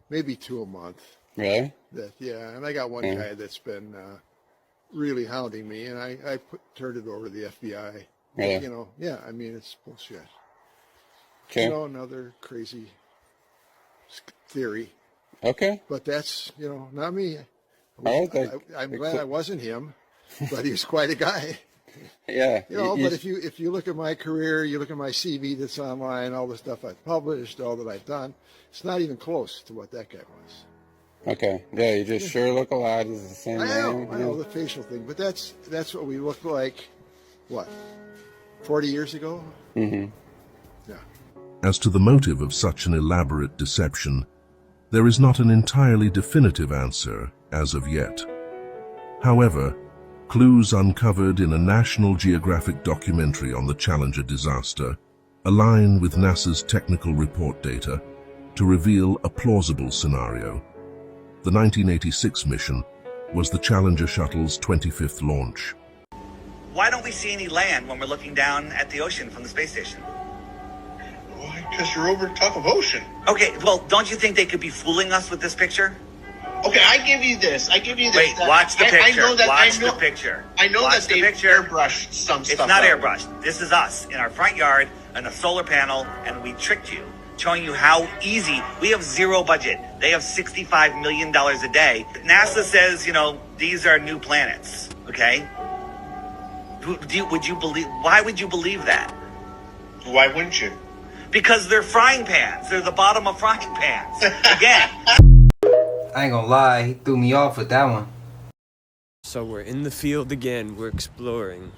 maybe 2 a month. Really? And I got one guy that's been really hounding me, and I turned it over to the FBI. Really? You know, yeah, I mean, it's bullshit. Okay. You know, another crazy theory. Okay. But that's, you know, not me. I'm glad I wasn't him, but he was quite a guy. Yeah. You know, but if you look at my career, you look at my CV that's online, all the stuff I've published, all that I've done, it's not even close to what that guy was. Okay. Yeah, you just sure look a lot. It's the same name. I know the facial thing, but that's what we looked like, what, 40 years ago? Mm-hmm. Yeah. As to the motive of such an elaborate deception, there is not an entirely definitive answer as of yet. However, clues uncovered in a National Geographic documentary on the Challenger disaster align with NASA's technical report data to reveal a plausible scenario. The 1986 mission was the Challenger shuttle's 25th launch. Why don't we see any land when we're looking down at the ocean from the space station? Why? Because you're over top of ocean. Okay, well, don't you think they could be fooling us with this picture? Okay, I give you this. Wait, watch the picture. Watch the picture. I know Watch that the they picture. airbrushed some stuff. It's not out. airbrushed. This is us in our front yard and a solar panel, and we tricked you, showing you how easy. We have zero budget. They have $65 million a day. NASA says, you know, these are new planets. Okay. Would you believe? Why would you believe that? Why wouldn't you? Because they're frying pans. They're the bottom of frying pans. Again. I ain't gonna lie, he threw me off with that one. So we're in the field again, we're exploring.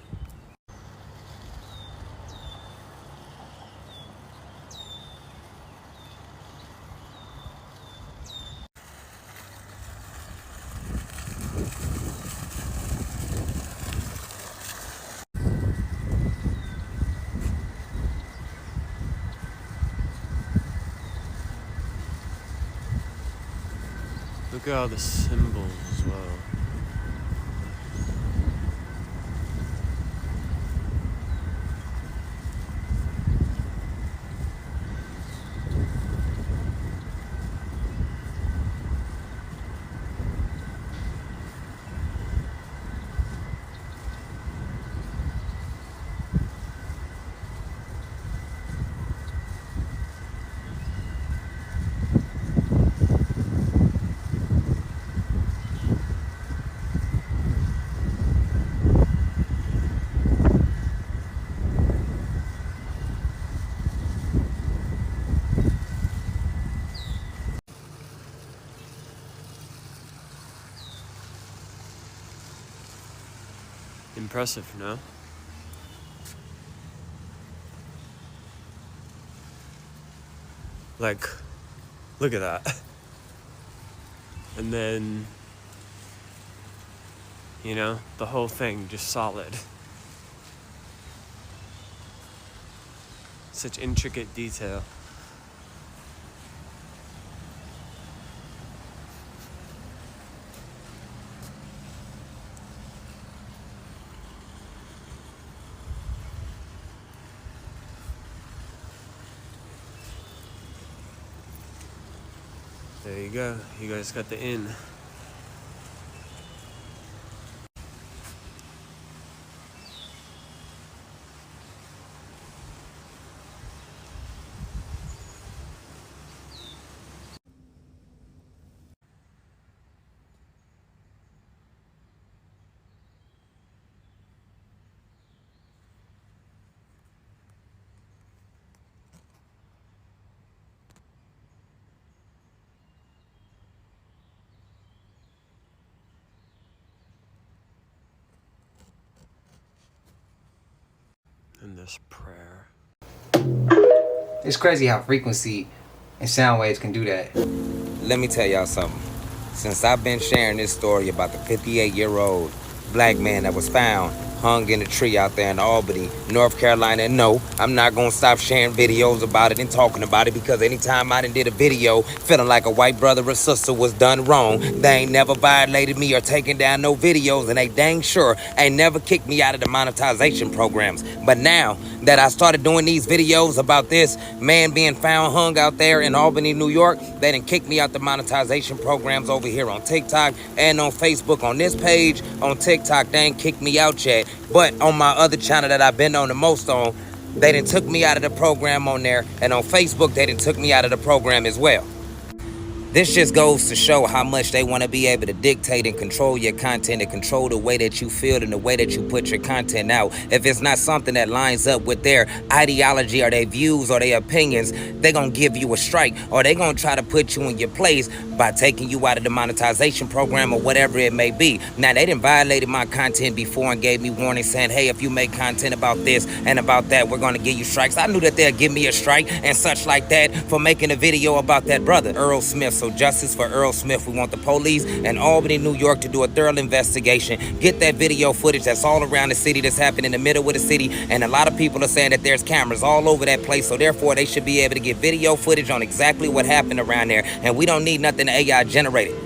Look at all the symbols as well. Impressive, no? Like, look at that. And then, you know, the whole thing just solid. Such intricate detail. There you go. You guys got the inn. And this prayer. It's crazy how frequency and sound waves can do that. Let me tell y'all something. Since I've been sharing this story about the 58-year-old black man that was found hung in a tree out there in Albany, North Carolina, and no, I'm not gonna stop sharing videos about it and talking about it, because anytime I done did a video feeling like a white brother or sister was done wrong, they ain't never violated me or taken down no videos, and they dang sure ain't never kicked me out of the monetization programs. But now that I started doing these videos about this man being found hung out there in Albany, New York, they done kicked me out the monetization programs over here on TikTok and on Facebook. On this page, on TikTok, they ain't kicked me out yet. But on my other channel that I've been on the most on, they done took me out of the program on there. And on Facebook, they done took me out of the program as well. This just goes to show how much they want to be able to dictate and control your content and control the way that you feel and the way that you put your content out. If it's not something that lines up with their ideology or their views or their opinions, they're going to give you a strike, or they're going to try to put you in your place by taking you out of the monetization program or whatever it may be. Now, they done violated my content before and gave me warnings saying, hey, if you make content about this and about that, we're going to give you strikes. I knew that they'd give me a strike and such like that for making a video about that brother, Earl Smith. So justice for Earl Smith. We want the police in Albany, New York to do a thorough investigation. Get that video footage that's all around the city, that's happening in the middle of the city. And a lot of people are saying that there's cameras all over that place. So therefore, they should be able to get video footage on exactly what happened around there. And we don't need nothing AI generated.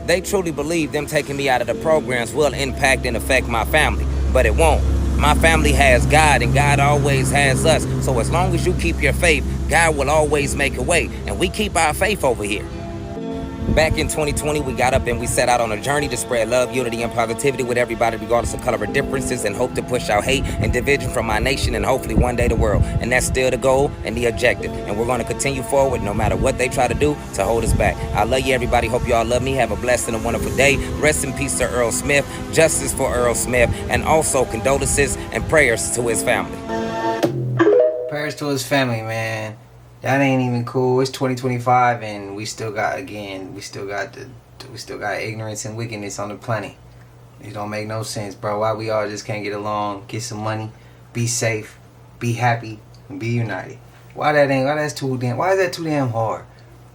They truly believe them taking me out of the programs will impact and affect my family, but it won't. My family has God, and God always has us. So as long as you keep your faith, God will always make a way. And we keep our faith over here. Back in 2020, we got up and we set out on a journey to spread love, unity, and positivity with everybody, regardless of color or differences, and hope to push out hate and division from our nation and hopefully one day the world. And that's still the goal and the objective. And we're going to continue forward no matter what they try to do to hold us back. I love you, everybody. Hope you all love me. Have a blessed and a wonderful day. Rest in peace to Earl Smith. Justice for Earl Smith. And also condolences and prayers to his family. Prayers to his family, man. That ain't even cool. It's 2025 and we still got ignorance and wickedness on the planet. It don't make no sense, bro. Why we all just can't get along, get some money, be safe, be happy, and be united? Why is that too damn hard?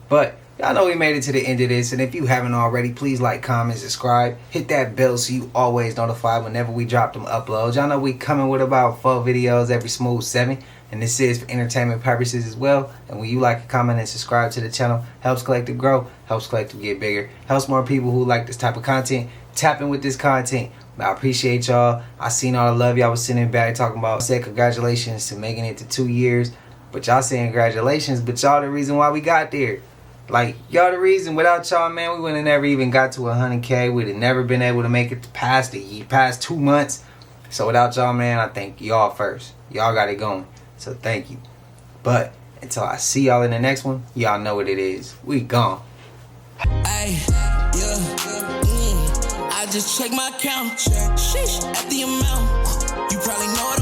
But y'all know we made it to the end of this, and if you haven't already, please like, comment, subscribe, hit that bell so you always notified whenever we drop them uploads. Y'all know we coming with about 4 videos every smooth 7. And this is for entertainment purposes as well. And when you like, comment, and subscribe to the channel, helps Collective grow, helps Collective get bigger, helps more people who like this type of content tap in with this content. I appreciate y'all. I seen all the love y'all was sitting back talking about. I said congratulations to making it to 2 years. But y'all saying congratulations, but y'all the reason why we got there. Like, y'all the reason. Without y'all, man, we would have never even got to 100K. We'd have never been able to make it past 2 months. So without y'all, man, I thank y'all first. Y'all got it going. So thank you. But until I see y'all in the next one, y'all know what it is. We gone. Ay, yeah, I just check my account. Sheesh, at the amount. You probably know it.